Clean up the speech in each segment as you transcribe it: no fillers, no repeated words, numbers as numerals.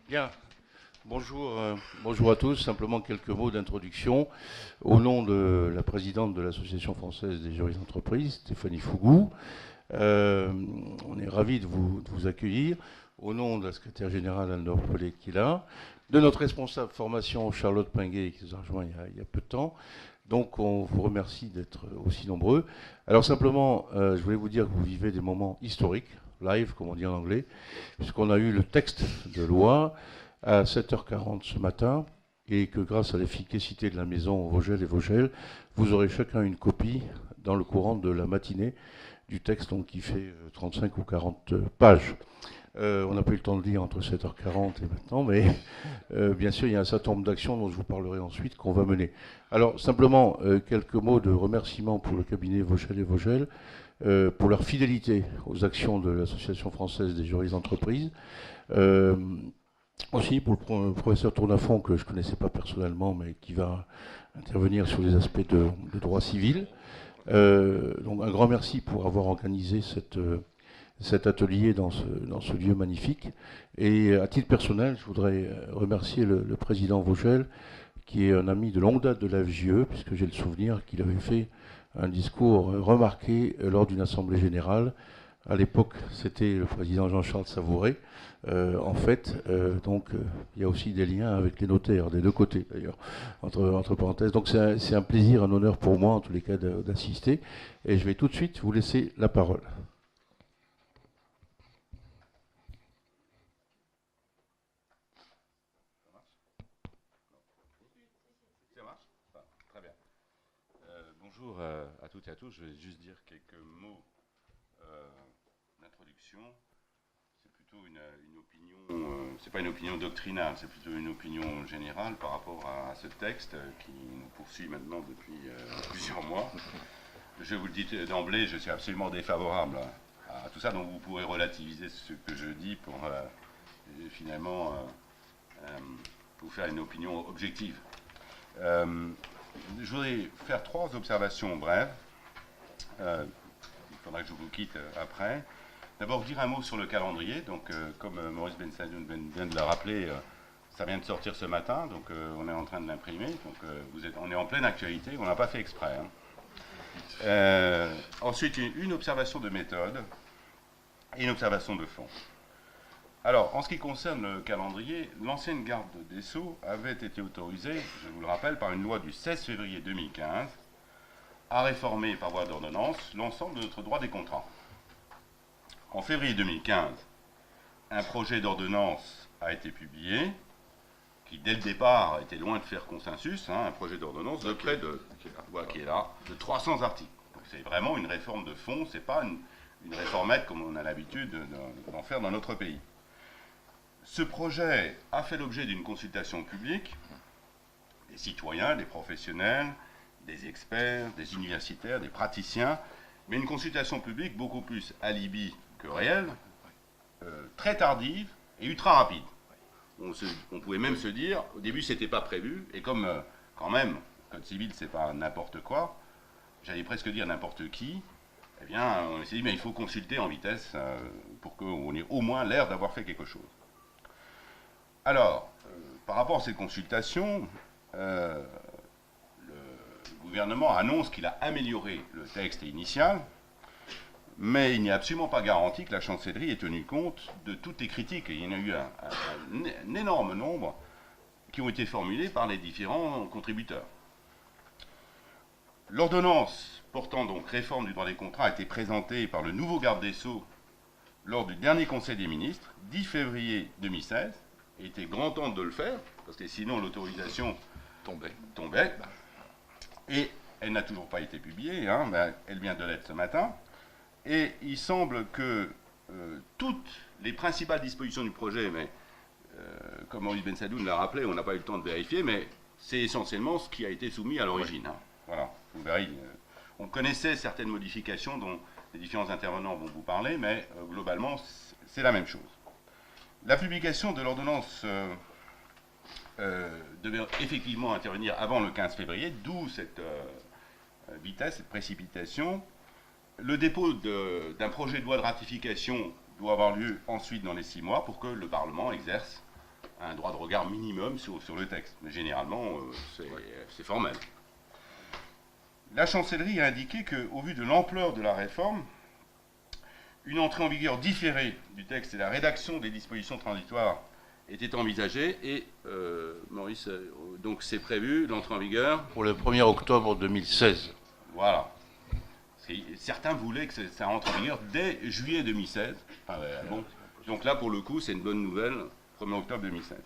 Bien, bonjour, bonjour à tous. Simplement quelques mots d'introduction. Au nom de la présidente de l'Association française des juristes d'entreprise, Stéphanie Fougou, euh, on est ravis de vous accueillir. Au nom de la secrétaire générale Anne-Laure Pellet qui est là, de notre responsable formation Charlotte Pinguet qui nous a rejoint il y a peu de temps. Donc on vous remercie d'être aussi nombreux. Alors simplement, je voulais vous dire que vous vivez des moments historiques, live comme on dit en anglais, puisqu'on a eu le texte de loi à 7h40 ce matin, et que grâce à l'efficacité de la maison Vogel et Vogel, vous aurez chacun une copie dans le courant de la matinée du texte donc, qui fait 35 ou 40 pages. On n'a pas eu le temps de lire entre 7h40 et maintenant, mais bien sûr, il y a un certain nombre d'actions dont je vous parlerai ensuite qu'on va mener. Alors, simplement, quelques mots de remerciement pour le cabinet Vogel et Vogel, pour leur fidélité aux actions de l'Association française des juristes d'entreprise. Euh, Aussi pour le professeur Tournafond, que je ne connaissais pas personnellement, mais qui va intervenir sur les aspects de droit civil. Donc un grand merci pour avoir organisé cet atelier dans ce lieu magnifique. Et à titre personnel, je voudrais remercier le président Vogel, qui est un ami de longue date de la FJE, puisque j'ai le souvenir qu'il avait fait un discours remarqué lors d'une assemblée générale. À l'époque, c'était le président Jean-Charles Savouret. En fait, donc, il y a aussi des liens avec les notaires, des deux côtés d'ailleurs, entre parenthèses. Donc c'est un plaisir, un honneur pour moi, en tous les cas, d'assister. Et je vais tout de suite vous laisser la parole. Ça marche? Ah, très bien. Bonjour à toutes et à tous. Je vais juste dire quelques mots euh, d'introduction. C'est plutôt une opinion, c'est pas une opinion doctrinale, c'est plutôt une opinion générale par rapport à ce texte qui nous poursuit maintenant depuis plusieurs mois. Je vous le dis d'emblée, je suis absolument défavorable à tout ça, donc vous pourrez relativiser ce que je dis pour finalement vous faire une opinion objective. Je voudrais faire trois observations brèves. Il faudra que je vous quitte après. D'abord, dire un mot sur le calendrier. Donc, comme Maurice Ben Sadoun vient de le rappeler, ça vient de sortir ce matin, donc on est en train de l'imprimer. Donc, on est en pleine actualité, on n'a pas fait exprès. Ensuite, une observation de méthode et une observation de fond. Alors, en ce qui concerne le calendrier, l'ancienne garde des Sceaux avait été autorisée, je vous le rappelle, par une loi du 16 février 2015 à réformer par voie d'ordonnance l'ensemble de notre droit des contrats. En février 2015, un projet d'ordonnance a été publié, qui dès le départ était loin de faire consensus, un projet d'ordonnance de près de, qui est là, de 300 articles. Donc c'est vraiment une réforme de fond, c'est pas une réformette comme on a l'habitude d'en faire dans notre pays. Ce projet a fait l'objet d'une consultation publique des citoyens, des professionnels, des experts, des universitaires, des praticiens, mais une consultation publique beaucoup plus alibi que réelle, très tardive et ultra rapide. On pouvait même se dire, au début c'était pas prévu, et comme quand même, code civil c'est pas n'importe quoi, j'allais presque dire n'importe qui, eh bien on s'est dit mais il faut consulter en vitesse pour qu'on ait au moins l'air d'avoir fait quelque chose. Alors, par rapport à ces consultations, le gouvernement annonce qu'il a amélioré le texte initial, mais il n'est absolument pas garanti que la chancellerie ait tenu compte de toutes les critiques. Et il y en a eu un énorme nombre qui ont été formulées par les différents contributeurs. L'ordonnance portant donc réforme du droit des contrats a été présentée par le nouveau garde des Sceaux lors du dernier Conseil des ministres, 10 février 2016. Il était grand temps de le faire, parce que sinon l'autorisation tombait. Et elle n'a toujours pas été publiée, elle vient de l'être ce matin. Et il semble que toutes les principales dispositions du projet, mais comme Maurice Ben Sadoun l'a rappelé, on n'a pas eu le temps de vérifier, mais c'est essentiellement ce qui a été soumis à l'origine. Voilà, vous verrez. On connaissait certaines modifications dont les différents intervenants vont vous parler, mais globalement, c'est la même chose. La publication de l'ordonnance devait effectivement intervenir avant le 15 février, d'où cette vitesse, cette précipitation. Le dépôt d'un projet de loi de ratification doit avoir lieu ensuite dans les 6 mois pour que le Parlement exerce un droit de regard minimum sur le texte. Mais généralement, c'est formel. La chancellerie a indiqué qu'au vu de l'ampleur de la réforme, une entrée en vigueur différée du texte et la rédaction des dispositions transitoires était envisagée. Et, Maurice, donc c'est prévu, l'entrée en vigueur pour le 1er octobre 2016. Voilà. Certains voulaient que ça entre en vigueur dès juillet 2016. Bon. Donc là, pour le coup, c'est une bonne nouvelle, 1er octobre 2016.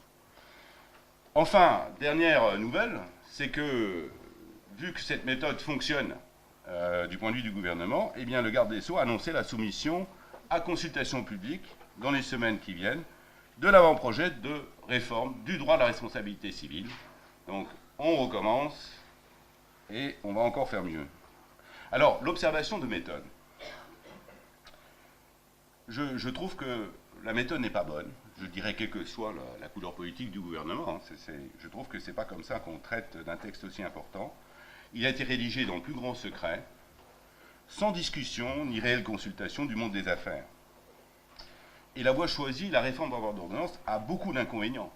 Enfin, dernière nouvelle, c'est que, vu que cette méthode fonctionne du point de vue du gouvernement, eh bien, le garde des Sceaux a annoncé la soumission à consultation publique, dans les semaines qui viennent, de l'avant-projet de réforme du droit de la responsabilité civile. Donc, on recommence et on va encore faire mieux. Alors, l'observation de méthode. Je trouve que la méthode n'est pas bonne. Je dirais quelle que soit la couleur politique du gouvernement. Je trouve que ce n'est pas comme ça qu'on traite d'un texte aussi important. Il a été rédigé dans le plus grand secret, sans discussion ni réelle consultation du monde des affaires. Et la voie choisie, la réforme par voie d'ordonnance, a beaucoup d'inconvénients.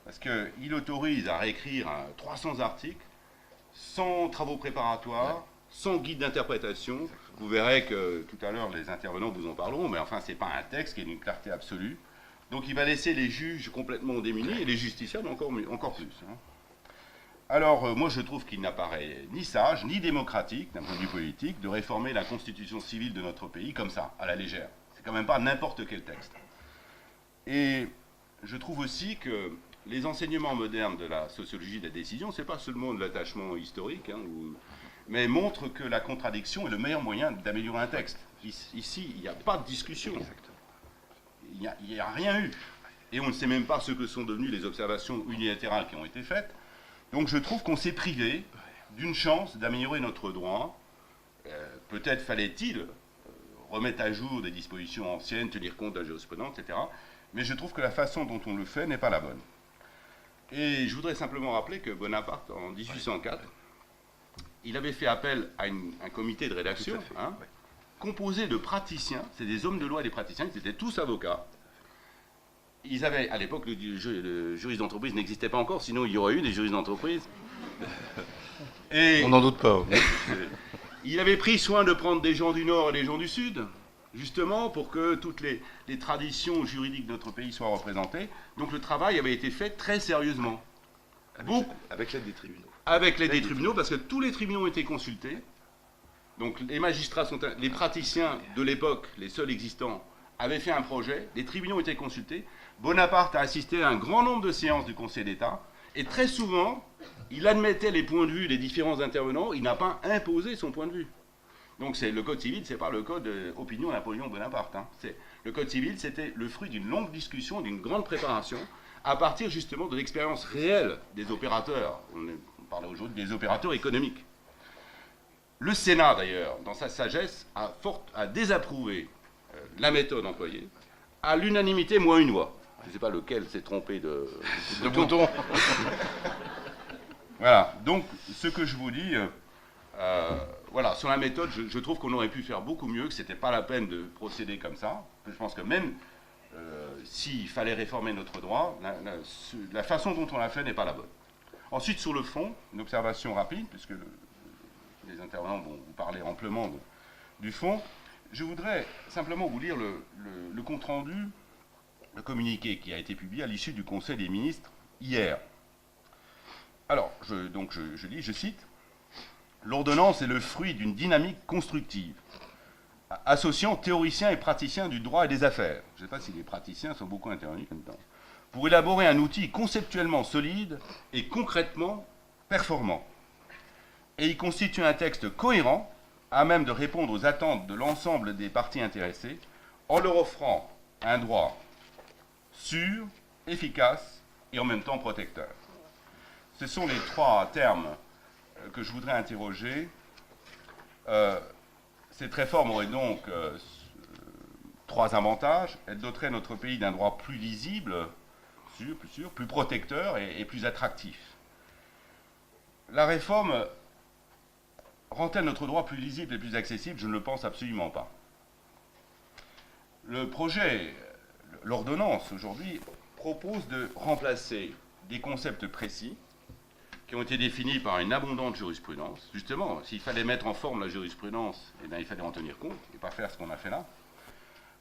Parce qu'il autorise à réécrire 300 articles, sans travaux préparatoires, sans guide d'interprétation. Vous verrez que tout à l'heure, les intervenants vous en parleront, mais enfin, ce n'est pas un texte qui est d'une clarté absolue. Donc il va laisser les juges complètement démunis et les justiciables encore plus. Alors, moi, je trouve qu'il n'apparaît ni sage, ni démocratique, d'un point de vue politique, de réformer la constitution civile de notre pays comme ça, à la légère. C'est quand même pas n'importe quel texte. Et je trouve aussi que les enseignements modernes de la sociologie de la décision, ce n'est pas seulement de l'attachement historique, mais montrent que la contradiction est le meilleur moyen d'améliorer un texte. Ici, il n'y a pas de discussion. Il n'y a rien eu. Et on ne sait même pas ce que sont devenues les observations unilatérales qui ont été faites. Donc je trouve qu'on s'est privé d'une chance d'améliorer notre droit. Peut-être fallait-il remettre à jour des dispositions anciennes, tenir compte de la jurisprudence, etc. Mais je trouve que la façon dont on le fait n'est pas la bonne. Et je voudrais simplement rappeler que Bonaparte, en 1804, il avait fait appel à un comité de rédaction, composé de praticiens, c'est des hommes de loi et des praticiens, ils étaient tous avocats. Ils avaient, à l'époque, le juriste d'entreprise n'existait pas encore, sinon il y aurait eu des juristes d'entreprise. Et on n'en doute pas. Il avait pris soin de prendre des gens du Nord et des gens du Sud, justement pour que toutes les traditions juridiques de notre pays soient représentées. Donc le travail avait été fait très sérieusement. Avec l'aide des tribunaux. Avec l'aide des tribunaux, parce que tous les tribunaux ont été consultés. Donc les magistrats les praticiens de l'époque, les seuls existants, avaient fait un projet, les tribunaux ont été consultés. Bonaparte a assisté à un grand nombre de séances du Conseil d'État, et très souvent, il admettait les points de vue des différents intervenants, il n'a pas imposé son point de vue. Donc le Code civil, ce n'est pas le Code opinion Napoléon Bonaparte. Le Code civil, c'était le fruit d'une longue discussion, d'une grande préparation, à partir justement de l'expérience réelle des opérateurs. On parle aujourd'hui des opérateurs économiques. Le Sénat, d'ailleurs, dans sa sagesse, a désapprouvé la méthode employée, à l'unanimité moins une voix. Je ne sais pas lequel s'est trompé de bouton. Voilà, donc ce que je vous dis, voilà, sur la méthode, je trouve qu'on aurait pu faire beaucoup mieux, que ce n'était pas la peine de procéder comme ça. Je pense que même s'il fallait réformer notre droit, la façon dont on l'a fait n'est pas la bonne. Ensuite, sur le fond, une observation rapide, puisque les intervenants vont vous parler amplement du fond. Je voudrais simplement vous lire le compte-rendu, le communiqué qui a été publié à l'issue du Conseil des ministres hier. Alors, je lis, je cite, « L'ordonnance est le fruit d'une dynamique constructive, associant théoriciens et praticiens du droit et des affaires. » Je ne sais pas si les praticiens sont beaucoup intervenus comme temps. « Pour élaborer un outil conceptuellement solide et concrètement performant. Et il constitue un texte cohérent, à même de répondre aux attentes de l'ensemble des parties intéressées, en leur offrant un droit sûr, efficace et en même temps protecteur. » Ce sont les trois termes que je voudrais interroger. Cette réforme aurait donc trois avantages. Elle doterait notre pays d'un droit plus lisible, sûr, plus protecteur et plus attractif. La réforme rend-elle notre droit plus lisible et plus accessible? Je ne le pense absolument pas. Le projet, l'ordonnance aujourd'hui, propose de remplacer des concepts précis qui ont été définis par une abondante jurisprudence. Justement, s'il fallait mettre en forme la jurisprudence, eh bien, il fallait en tenir compte et pas faire ce qu'on a fait là.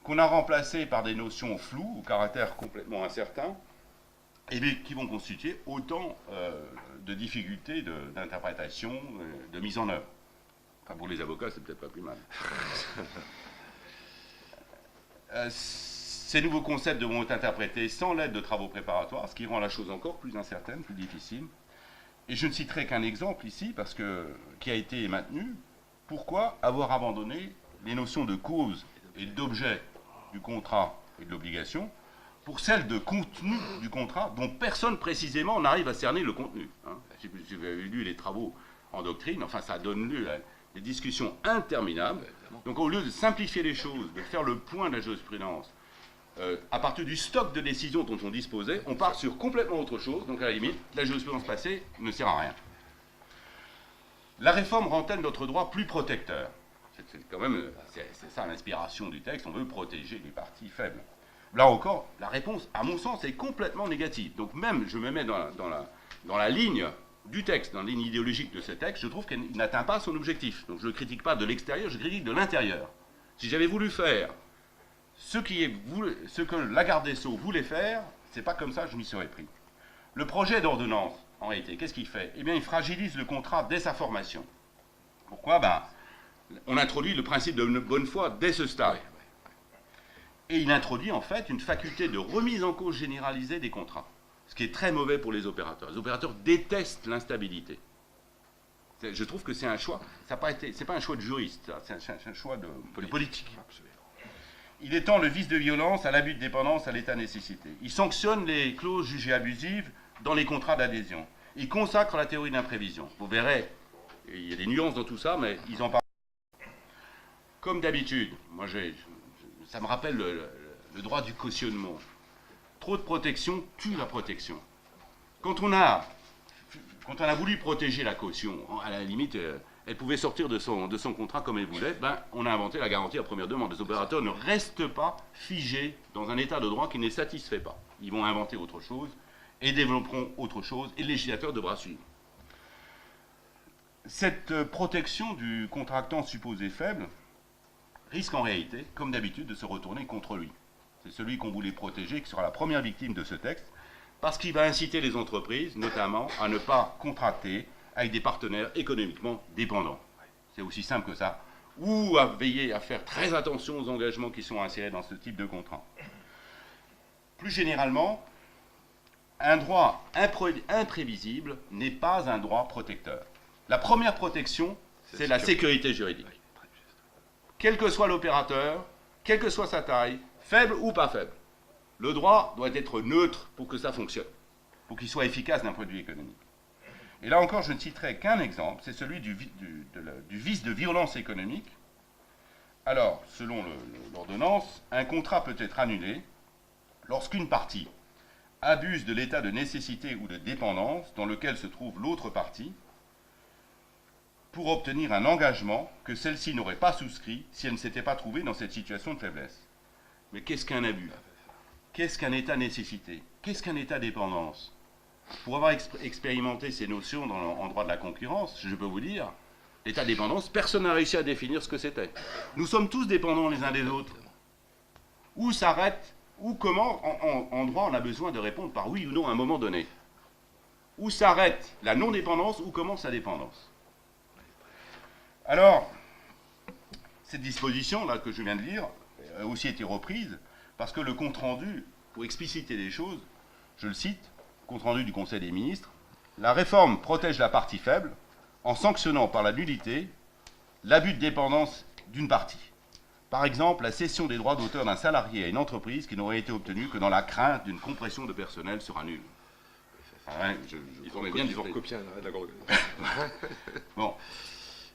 Qu'on a remplacé par des notions floues, au caractère complètement incertain, et qui vont constituer autant de difficultés d'interprétation, de mise en œuvre. Enfin, pour les avocats, c'est peut-être pas plus mal. Ces nouveaux concepts devront être interprétés sans l'aide de travaux préparatoires, ce qui rend la chose encore plus incertaine, plus difficile. Et je ne citerai qu'un exemple ici, parce que, qui a été maintenu. Pourquoi avoir abandonné les notions de cause et d'objet du contrat et de l'obligation pour celles de contenu du contrat dont personne précisément n'arrive à cerner le contenu, hein. Si vous avez lu les travaux en doctrine, enfin ça donne lieu à des discussions interminables. Donc au lieu de simplifier les choses, de faire le point de la jurisprudence, à partir du stock de décisions dont on disposait, on part sur complètement autre chose. Donc à la limite, la jurisprudence passée ne sert à rien. La réforme rend-elle notre droit plus protecteur? C'est quand même, c'est ça l'inspiration du texte, on veut protéger les parties faibles. Là encore, la réponse, à mon sens, est complètement négative. Donc même, je me mets dans la ligne du texte, dans la ligne idéologique de ce texte, je trouve qu'il n'atteint pas son objectif. Donc je ne critique pas de l'extérieur, je critique de l'intérieur. Si j'avais voulu faire ce que la garde des Sceaux voulait faire, c'est pas comme ça que je m'y serais pris. Le projet d'ordonnance, en réalité, qu'est-ce qu'il fait? Eh bien, il fragilise le contrat dès sa formation. Pourquoi? Ben, on introduit le principe de bonne foi dès ce stade. Et il introduit en fait une faculté de remise en cause généralisée des contrats, ce qui est très mauvais pour les opérateurs. Les opérateurs détestent l'instabilité. Je trouve que c'est un choix, c'est pas un choix de juriste, c'est un choix de politique. Il étend le vice de violence à l'abus de dépendance à l'état nécessité. Il sanctionne les clauses jugées abusives dans les contrats d'adhésion. Il consacre la théorie de l'imprévision. Vous verrez, il y a des nuances dans tout ça, mais ils en parlent. Comme d'habitude, moi ça me rappelle le droit du cautionnement. Trop de protection tue la protection. Quand on a voulu protéger la caution, à la limite, elle pouvait sortir de son contrat comme elle voulait, ben, on a inventé la garantie à première demande. Les opérateurs ne restent pas figés dans un état de droit qui ne les satisfait pas. Ils vont inventer autre chose et développeront autre chose, et le législateur devra suivre. Cette protection du contractant supposé faible risque en réalité, comme d'habitude, de se retourner contre lui. C'est celui qu'on voulait protéger qui sera la première victime de ce texte, parce qu'il va inciter les entreprises, notamment, à ne pas contracter avec des partenaires économiquement dépendants. C'est aussi simple que ça. Ou à veiller à faire très attention aux engagements qui sont insérés dans ce type de contrat. Plus généralement, un droit imprévisible n'est pas un droit protecteur. La première protection, c'est la sécurité juridique. Quel que soit l'opérateur, quelle que soit sa taille, faible ou pas faible, le droit doit être neutre pour que ça fonctionne, pour qu'il soit efficace d'un point de vue économique. Et là encore, je ne citerai qu'un exemple, c'est celui du vice de violence économique. Alors, selon l'ordonnance, un contrat peut être annulé lorsqu'une partie abuse de l'état de nécessité ou de dépendance dans lequel se trouve l'autre partie pour obtenir un engagement que celle-ci n'aurait pas souscrit si elle ne s'était pas trouvée dans cette situation de faiblesse. Mais qu'est-ce qu'un abus? Qu'est-ce qu'un état nécessité? Qu'est-ce qu'un état dépendance? Pour avoir expérimenté ces notions en droit de la concurrence, je peux vous dire, l'état de dépendance, personne n'a réussi à définir ce que c'était. Nous sommes tous dépendants les uns des autres. Où s'arrête, ou comment, en droit, on a besoin de répondre par oui ou non à un moment donné. Où s'arrête la non-dépendance, où commence la dépendance? Alors, cette disposition-là que je viens de lire a aussi été reprise parce que le compte-rendu, pour expliciter les choses, je le cite, compte-rendu du Conseil des ministres, la réforme protège la partie faible en sanctionnant par la nullité l'abus de dépendance d'une partie. Par exemple, la cession des droits d'auteur d'un salarié à une entreprise qui n'aurait été obtenue que dans la crainte d'une compression de personnel sera nulle. Ils vont recopier d'accord. Bon.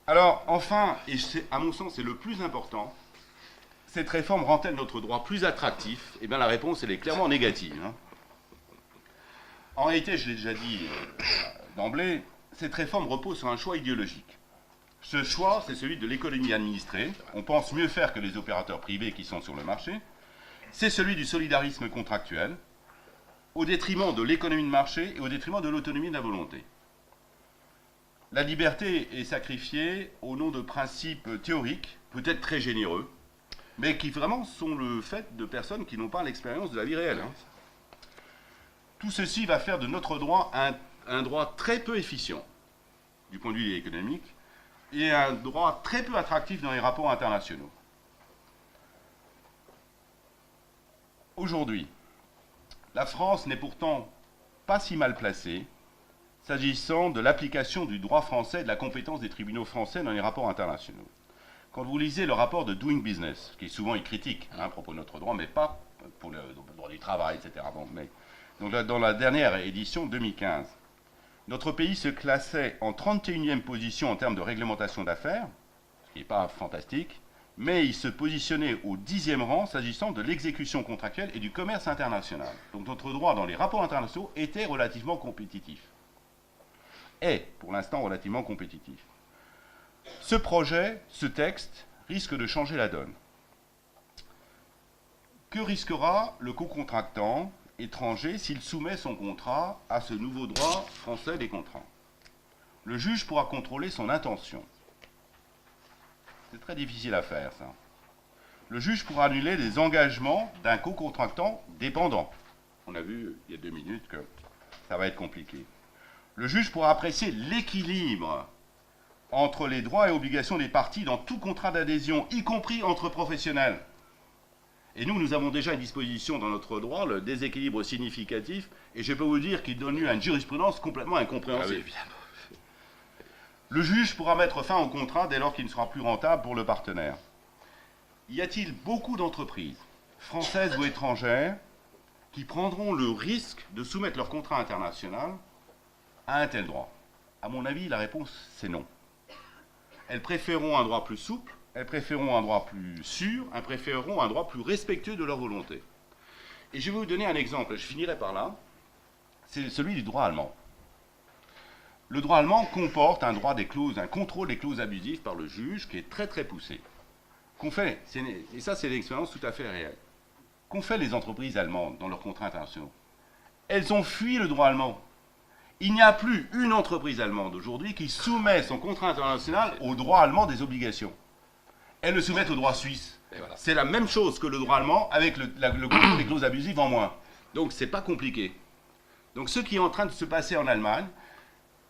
Alors, enfin, et à mon sens c'est le plus important, cette réforme rend-elle notre droit plus attractif? Eh bien la réponse elle est clairement négative. En réalité, je l'ai déjà dit d'emblée, cette réforme repose sur un choix idéologique. Ce choix, c'est celui de l'économie administrée. On pense mieux faire que les opérateurs privés qui sont sur le marché. C'est celui du solidarisme contractuel. au détriment de l'économie de marché et au détriment de l'autonomie de la volonté. La liberté est sacrifiée au nom de principes théoriques, peut-être très généreux, mais qui vraiment sont le fait de personnes qui n'ont pas l'expérience de la vie réelle. Hein. Tout ceci va faire de notre droit un droit très peu efficient du point de vue économique et un droit très peu attractif dans les rapports internationaux. Aujourd'hui, la France n'est pourtant pas si mal placée s'agissant de l'application du droit français et de la compétence des tribunaux français dans les rapports internationaux. Quand vous lisez le rapport de Doing Business, qui souvent est critique à propos de notre droit, mais pas pour le droit du travail, etc. Bon, mais, donc là, dans la dernière édition 2015, notre pays se classait en 31e position en termes de réglementation d'affaires, ce qui n'est pas fantastique, mais il se positionnait au 10e rang s'agissant de l'exécution contractuelle et du commerce international. Donc notre droit dans les rapports internationaux était relativement compétitif. Est, pour l'instant, relativement compétitif. Ce projet, ce texte, risque de changer la donne. Que risquera le co-contractant étranger s'il soumet son contrat à ce nouveau droit français des contrats? Le juge pourra contrôler son intention. C'est très difficile à faire, ça. Le juge pourra annuler les engagements d'un co-contractant dépendant. On a vu il y a 2 minutes que ça va être compliqué. Le juge pourra apprécier l'équilibre entre les droits et obligations des parties dans tout contrat d'adhésion, y compris entre professionnels. Et nous avons déjà une disposition dans notre droit, le déséquilibre significatif, et je peux vous dire qu'il donne lieu à une jurisprudence complètement incompréhensible. Ah oui, le juge pourra mettre fin au contrat dès lors qu'il ne sera plus rentable pour le partenaire. Y a-t-il beaucoup d'entreprises, françaises ou étrangères, qui prendront le risque de soumettre leur contrat international à un tel droit? À mon avis, la réponse, c'est non. Elles préféreront un droit plus souple, elles préféreront un droit plus sûr, elles préféreront un droit plus respectueux de leur volonté. Et je vais vous donner un exemple, je finirai par là, c'est celui du droit allemand. Le droit allemand comporte un contrôle des clauses abusives par le juge qui est très très poussé. Et ça c'est une expérience tout à fait réelle. Qu'ont fait les entreprises allemandes dans leurs contrats internationaux? Elles ont fui le droit allemand. Il n'y a plus une entreprise allemande aujourd'hui qui soumet son contrat international au droit allemand des obligations. Elles le soumettent au droit suisse. Voilà. C'est la même chose que le droit allemand avec le contrôle des clauses abusives en moins. Donc c'est pas compliqué. Donc ce qui est en train de se passer en Allemagne,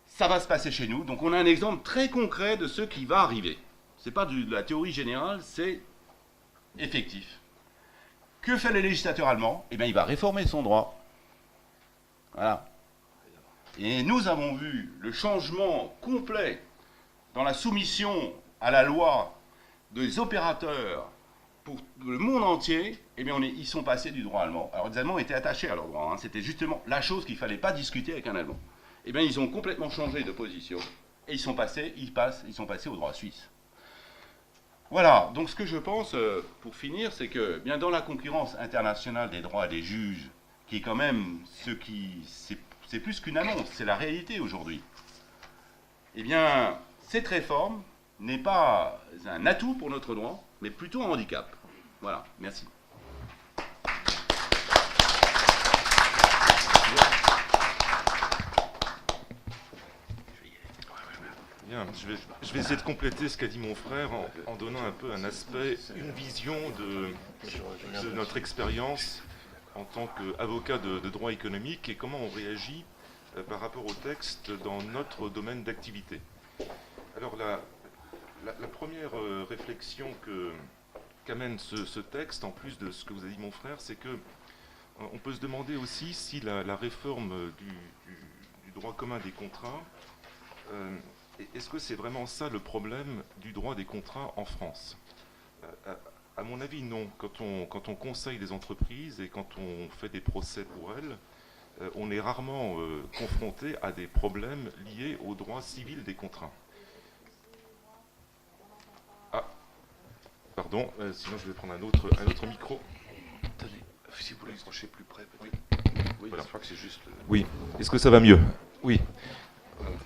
ça va se passer chez nous. Donc on a un exemple très concret de ce qui va arriver. Ce n'est pas de la théorie générale, c'est effectif. Que fait le législateur allemand? Eh bien il va réformer son droit. Voilà. Et nous avons vu le changement complet dans la soumission à la loi des opérateurs pour le monde entier. Eh bien, ils sont passés du droit allemand. Alors, les Allemands étaient attachés à leur droit. Hein. C'était justement la chose qu'il ne fallait pas discuter avec un Allemand. Eh bien, ils ont complètement changé de position. Et ils sont passés au droit suisse. Voilà. Donc, ce que je pense, pour finir, c'est que, bien dans la concurrence internationale des droits des juges, qui est quand même c'est plus qu'une annonce, c'est la réalité aujourd'hui. Eh bien, cette réforme n'est pas un atout pour notre droit, mais plutôt un handicap. Voilà, merci. Bien, je vais essayer de compléter ce qu'a dit mon frère en donnant un peu un aspect, une vision de notre expérience en tant qu'avocat de droit économique et comment on réagit par rapport au texte dans notre domaine d'activité. Alors la première réflexion qu'amène ce texte, en plus de ce que vous a dit mon frère, c'est que on peut se demander aussi si la réforme du droit commun des contrats, est-ce que c'est vraiment ça le problème du droit des contrats en France? À mon avis, non. Quand on conseille des entreprises et quand on fait des procès pour elles, on est rarement confronté à des problèmes liés au droit civil des contrats. Ah, pardon, sinon je vais prendre un autre micro. Attendez, si vous voulez accrocher plus près, peut-être. Oui, voilà. Je crois que c'est juste... Oui, est-ce que ça va mieux? Oui,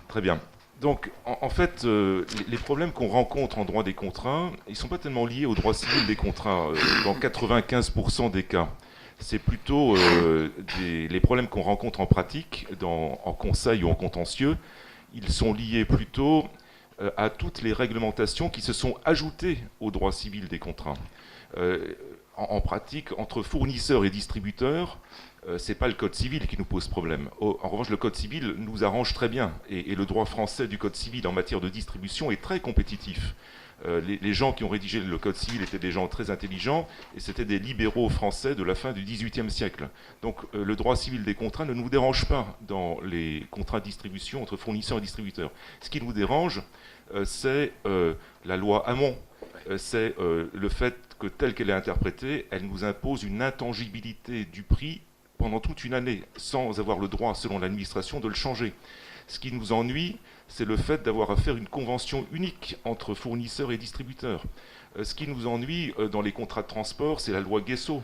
très bien. Donc, en fait, les problèmes qu'on rencontre en droit des contrats, ils ne sont pas tellement liés au droit civil des contrats, dans 95% des cas. c'est plutôt les problèmes qu'on rencontre en pratique, en conseil ou en contentieux. Ils sont liés plutôt à toutes les réglementations qui se sont ajoutées au droit civil des contrats. En pratique, entre fournisseurs et distributeurs, ce n'est pas le code civil qui nous pose problème. En revanche, le code civil nous arrange très bien. Et le droit français du code civil en matière de distribution est très compétitif. Les gens qui ont rédigé le code civil étaient des gens très intelligents, et c'était des libéraux français de la fin du XVIIIe siècle. Donc le droit civil des contrats ne nous dérange pas dans les contrats de distribution entre fournisseurs et distributeurs. Ce qui nous dérange, c'est la loi Hamon. C'est le fait que, telle qu'elle est interprétée, elle nous impose une intangibilité du prix pendant toute une année, sans avoir le droit, selon l'administration, de le changer. Ce qui nous ennuie, c'est le fait d'avoir à faire une convention unique entre fournisseurs et distributeurs. Ce qui nous ennuie dans les contrats de transport, c'est la loi Guesso.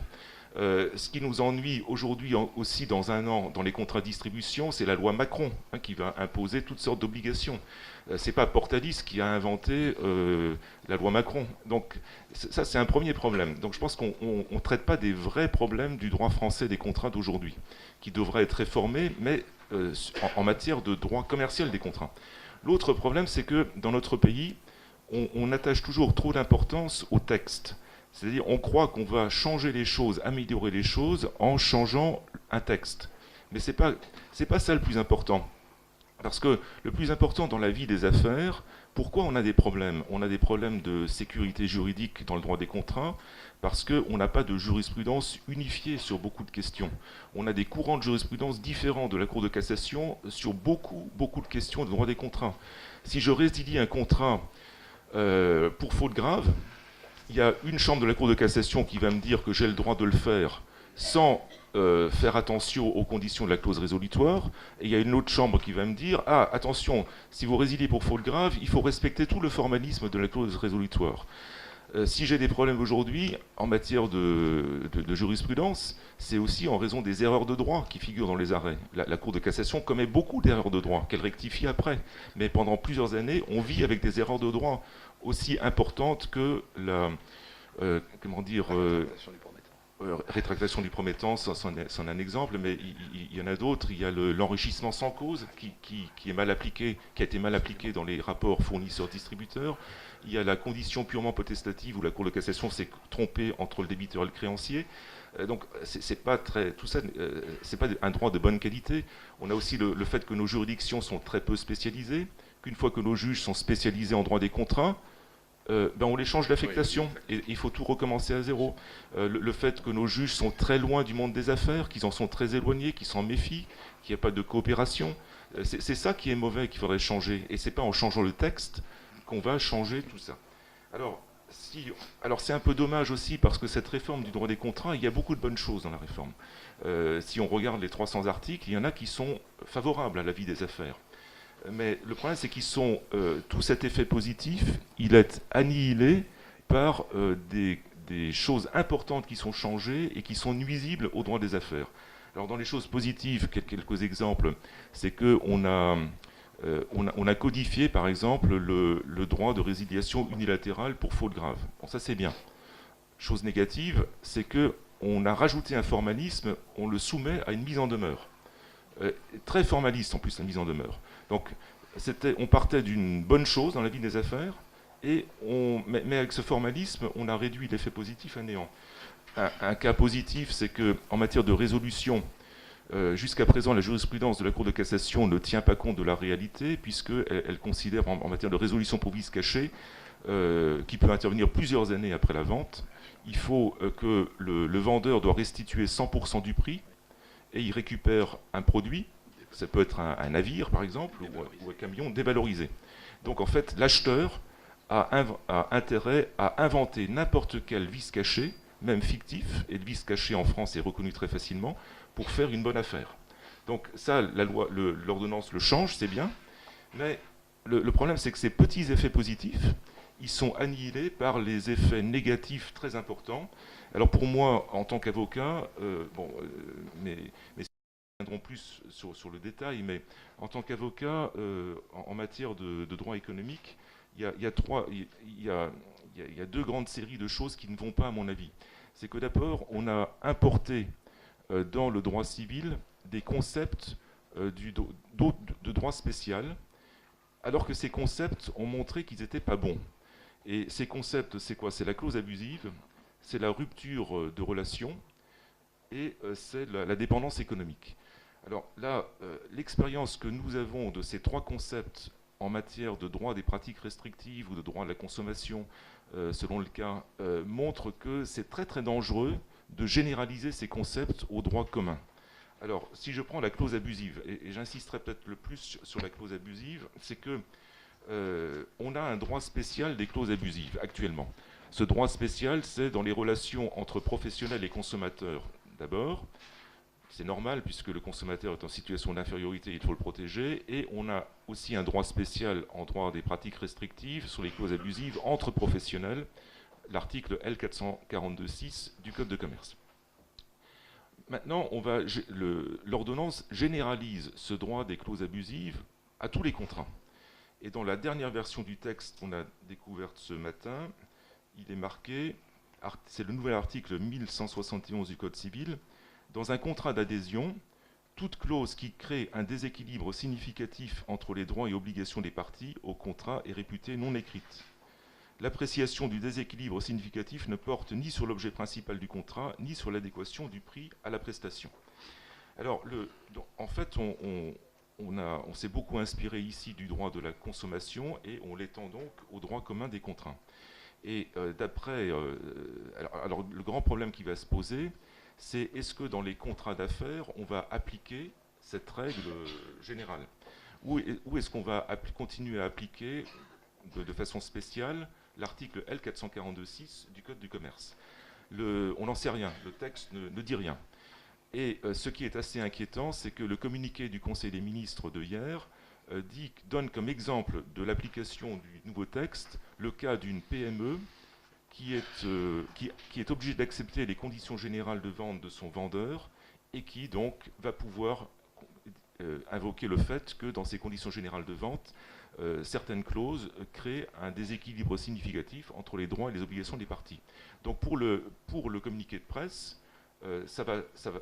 Ce qui nous ennuie aujourd'hui aussi dans un an dans les contrats de distribution, c'est la loi Macron, qui va imposer toutes sortes d'obligations. C'est pas Portalis qui a inventé la loi Macron. Donc ça, c'est un premier problème. Donc je pense qu'on ne traite pas des vrais problèmes du droit français des contrats d'aujourd'hui, qui devraient être réformés, mais en matière de droit commercial des contrats. L'autre problème, c'est que dans notre pays, on attache toujours trop d'importance au texte. C'est-à-dire on croit qu'on va changer les choses, améliorer les choses en changeant un texte. Mais c'est pas ça le plus important. Parce que le plus important dans la vie des affaires, pourquoi on a des problèmes? On a des problèmes de sécurité juridique dans le droit des contrats, parce qu'on n'a pas de jurisprudence unifiée sur beaucoup de questions. On a des courants de jurisprudence différents de la Cour de cassation sur beaucoup de questions de droit des contrats. Si je résilie un contrat pour faute grave, il y a une chambre de la Cour de cassation qui va me dire que j'ai le droit de le faire sans faire attention aux conditions de la clause résolutoire, et il y a une autre chambre qui va me dire « Ah, attention, si vous résiliez pour faute grave, il faut respecter tout le formalisme de la clause résolutoire. » Si j'ai des problèmes aujourd'hui en matière de jurisprudence, c'est aussi en raison des erreurs de droit qui figurent dans les arrêts. La Cour de cassation commet beaucoup d'erreurs de droit, qu'elle rectifie après. Mais pendant plusieurs années, on vit avec des erreurs de droit aussi importantes que la... rétractation du promettant, c'en est un exemple, mais il y en a d'autres. Il y a l'enrichissement sans cause qui est mal appliqué, qui a été mal appliqué dans les rapports fournisseurs-distributeurs. Il y a la condition purement potestative où la Cour de cassation s'est trompée entre le débiteur et le créancier. Donc c'est pas un droit de bonne qualité. On a aussi le fait que nos juridictions sont très peu spécialisées, qu'une fois que nos juges sont spécialisés en droit des contrats, on les change d'affectation et il faut tout recommencer à zéro. Le fait que nos juges sont très loin du monde des affaires, qu'ils en sont très éloignés, qu'ils s'en méfient, qu'il n'y a pas de coopération, c'est ça qui est mauvais, qu'il faudrait changer. Et c'est pas en changeant le texte qu'on va changer tout ça. Alors c'est un peu dommage aussi parce que cette réforme du droit des contrats, il y a beaucoup de bonnes choses dans la réforme. Si on regarde les 300 articles, il y en a qui sont favorables à la vie des affaires. Mais le problème, c'est tout cet effet positif, il est annihilé par des choses importantes qui sont changées et qui sont nuisibles au droit des affaires. Alors dans les choses positives, quelques exemples, c'est qu'on a codifié, par exemple, le droit de résiliation unilatérale pour faute grave. Bon, ça c'est bien. Chose négative, c'est qu'on a rajouté un formalisme, on le soumet à une mise en demeure. Très formaliste en plus, la mise en demeure. Donc on partait d'une bonne chose dans la vie des affaires, mais avec ce formalisme, on a réduit l'effet positif à néant. Un cas positif, c'est qu'en matière de résolution, jusqu'à présent, la jurisprudence de la Cour de cassation ne tient pas compte de la réalité, puisqu'elle considère en matière de résolution pour vice caché, qui peut intervenir plusieurs années après la vente, il faut que le vendeur doit restituer 100% du prix, et il récupère un produit, ça peut être un navire par exemple, ou un camion dévalorisé. Donc en fait, l'acheteur a intérêt à inventer n'importe quel vice caché, même fictif, et le vice caché en France est reconnu très facilement, pour faire une bonne affaire. Donc ça, l'ordonnance le change, c'est bien, mais le problème c'est que ces petits effets positifs, ils sont annihilés par les effets négatifs très importants. Alors pour moi, en tant qu'avocat, mais nous reviendrons plus sur le détail, mais en tant qu'avocat, en matière de droit économique, il y a deux grandes séries de choses qui ne vont pas à mon avis. C'est que d'abord, on a importé dans le droit civil des concepts de droit spécial, alors que ces concepts ont montré qu'ils n'étaient pas bons. Et ces concepts, c'est quoi? C'est la clause abusive, c'est la rupture de relation et c'est la dépendance économique. Alors là, l'expérience que nous avons de ces trois concepts en matière de droit des pratiques restrictives ou de droit de la consommation, selon le cas, montre que c'est très très dangereux de généraliser ces concepts au droit commun. Alors, si je prends la clause abusive, et j'insisterai peut-être le plus sur la clause abusive, c'est que on a un droit spécial des clauses abusives actuellement. Ce droit spécial, c'est dans les relations entre professionnels et consommateurs d'abord. C'est normal puisque le consommateur est en situation d'infériorité, il faut le protéger. Et on a aussi un droit spécial en droit des pratiques restrictives sur les clauses abusives entre professionnels, l'article L442.6 du Code de commerce. Maintenant, l'ordonnance généralise ce droit des clauses abusives à tous les contrats. Et dans la dernière version du texte qu'on a découverte ce matin, il est marqué, c'est le nouvel article 1171 du Code civil, dans un contrat d'adhésion, toute clause qui crée un déséquilibre significatif entre les droits et obligations des parties au contrat est réputée non écrite. L'appréciation du déséquilibre significatif ne porte ni sur l'objet principal du contrat, ni sur l'adéquation du prix à la prestation. Alors, en fait, on s'est beaucoup inspiré ici du droit de la consommation et on l'étend donc au droit commun des contrats. Et alors, le grand problème qui va se poser, c'est est-ce que dans les contrats d'affaires, on va appliquer cette règle générale? Ou est-ce qu'on va continuer à appliquer de façon spéciale l'article L442.6 du Code du commerce? On n'en sait rien, le texte ne dit rien. Et ce qui est assez inquiétant, c'est que le communiqué du Conseil des ministres de hier donne comme exemple de l'application du nouveau texte le cas d'une PME qui est obligée d'accepter les conditions générales de vente de son vendeur et qui donc va pouvoir invoquer le fait que dans ces conditions générales de vente, certaines clauses créent un déséquilibre significatif entre les droits et les obligations des parties. Donc pour le communiqué de presse,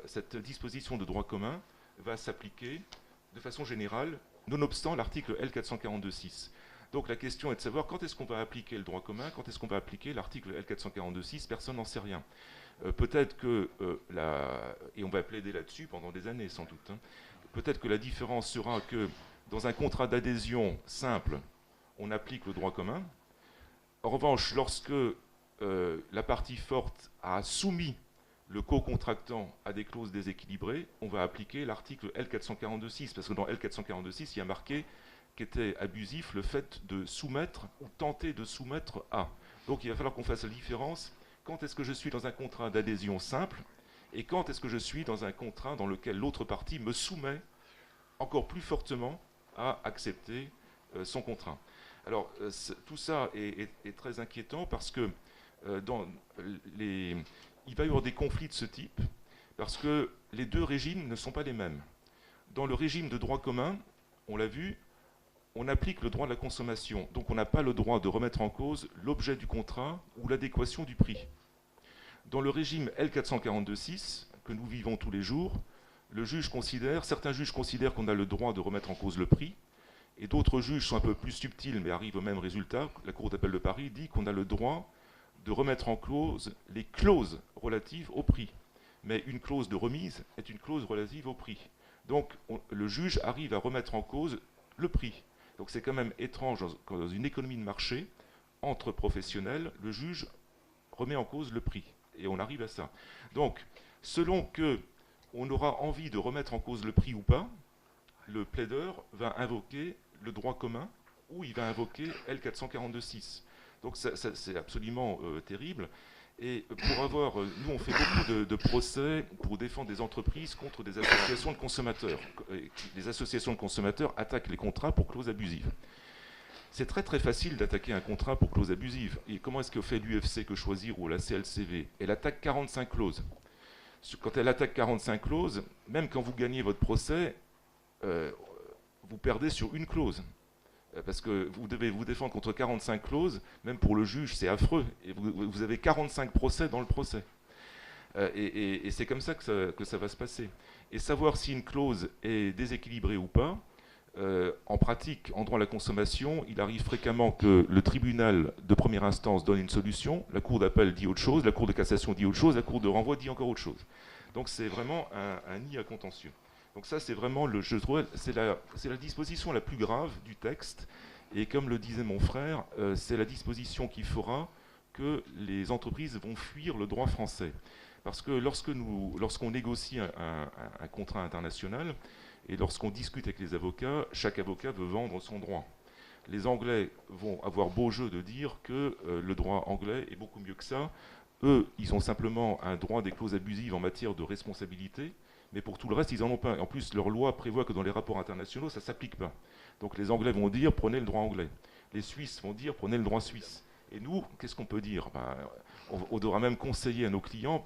cette disposition de droit commun va s'appliquer de façon générale, nonobstant l'article L442.6. Donc la question est de savoir quand est-ce qu'on va appliquer le droit commun, quand est-ce qu'on va appliquer l'article L442.6, personne n'en sait rien. Peut-être que, et on va plaider là-dessus pendant des années sans doute, hein, peut-être que la différence sera que dans un contrat d'adhésion simple, on applique le droit commun. En revanche, lorsque la partie forte a soumis le co-contractant à des clauses déséquilibrées, on va appliquer l'article L442.6, parce que dans L442.6, il y a marqué qu'était abusif le fait de soumettre ou tenter de soumettre à. Donc il va falloir qu'on fasse la différence. Quand est-ce que je suis dans un contrat d'adhésion simple et quand est-ce que je suis dans un contrat dans lequel l'autre partie me soumet encore plus fortement à accepter son contrat. Alors tout ça est très inquiétant parce que il va y avoir des conflits de ce type parce que les deux régimes ne sont pas les mêmes. Dans le régime de droit commun, on l'a vu, on applique le droit de la consommation. Donc on n'a pas le droit de remettre en cause l'objet du contrat ou l'adéquation du prix. Dans le régime L442.6, que nous vivons tous les jours, certains juges considèrent qu'on a le droit de remettre en cause le prix, et d'autres juges sont un peu plus subtils mais arrivent au même résultat. La Cour d'appel de Paris dit qu'on a le droit de remettre en cause les clauses relatives au prix. Mais une clause de remise est une clause relative au prix. Donc le juge arrive à remettre en cause le prix. Donc c'est quand même étrange dans une économie de marché, entre professionnels, le juge remet en cause le prix. Et on arrive à ça. Donc, selon qu'on aura envie de remettre en cause le prix ou pas, le plaideur va invoquer le droit commun ou il va invoquer L442.6. Donc c'est absolument terrible. Et nous on fait beaucoup de procès pour défendre des entreprises contre des associations de consommateurs. Les associations de consommateurs attaquent les contrats pour clauses abusives. C'est très très facile d'attaquer un contrat pour clause abusive. Et comment est-ce que fait l'UFC Que Choisir ou la CLCV? Elle attaque 45 clauses. Quand elle attaque 45 clauses, même quand vous gagnez votre procès, vous perdez sur une clause. Parce que vous devez vous défendre contre 45 clauses, même pour le juge, c'est affreux. Et vous avez 45 procès dans le procès. Et c'est comme ça que ça va se passer. Et savoir si une clause est déséquilibrée ou pas, en pratique, en droit à la consommation, il arrive fréquemment que le tribunal de première instance donne une solution, la cour d'appel dit autre chose, la cour de cassation dit autre chose, la cour de renvoi dit encore autre chose. Donc c'est vraiment un nid à contentieux. Donc ça, c'est vraiment, je trouve, c'est la disposition la plus grave du texte. Et comme le disait mon frère, c'est la disposition qui fera que les entreprises vont fuir le droit français. Parce que lorsqu'on négocie un contrat international, et lorsqu'on discute avec les avocats, chaque avocat veut vendre son droit. Les Anglais vont avoir beau jeu de dire que le droit anglais est beaucoup mieux que ça. Eux, ils ont simplement un droit des clauses abusives en matière de responsabilité, mais pour tout le reste, ils n'en ont pas. En plus, leur loi prévoit que dans les rapports internationaux, ça ne s'applique pas. Donc les Anglais vont dire, prenez le droit anglais. Les Suisses vont dire, prenez le droit suisse. Et nous, qu'est-ce qu'on peut dire? On devra même conseiller à nos clients,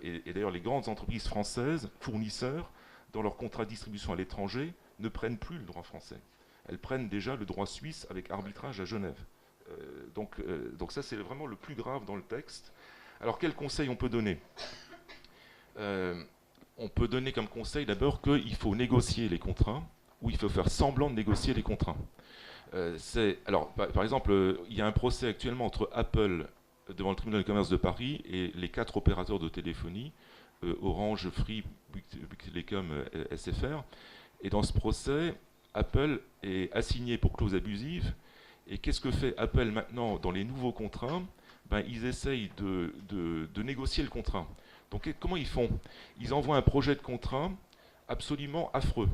et d'ailleurs les grandes entreprises françaises, fournisseurs, dans leurs contrats de distribution à l'étranger, ne prennent plus le droit français. Elles prennent déjà le droit suisse avec arbitrage à Genève. Donc ça, c'est vraiment le plus grave dans le texte. Alors, quel conseil on peut donner? On peut donner comme conseil d'abord qu'il faut négocier les contrats, ou il faut faire semblant de négocier les contrats. Alors, par exemple, il y a un procès actuellement entre Apple devant le tribunal de commerce de Paris et les 4 opérateurs de téléphonie, Orange, Free, Bouygues Telecom, SFR. Et dans ce procès, Apple est assigné pour clause abusive. Et qu'est-ce que fait Apple maintenant dans les nouveaux contrats? Ils essayent de négocier le contrat. Donc comment ils font? Ils envoient un projet de contrat absolument affreux,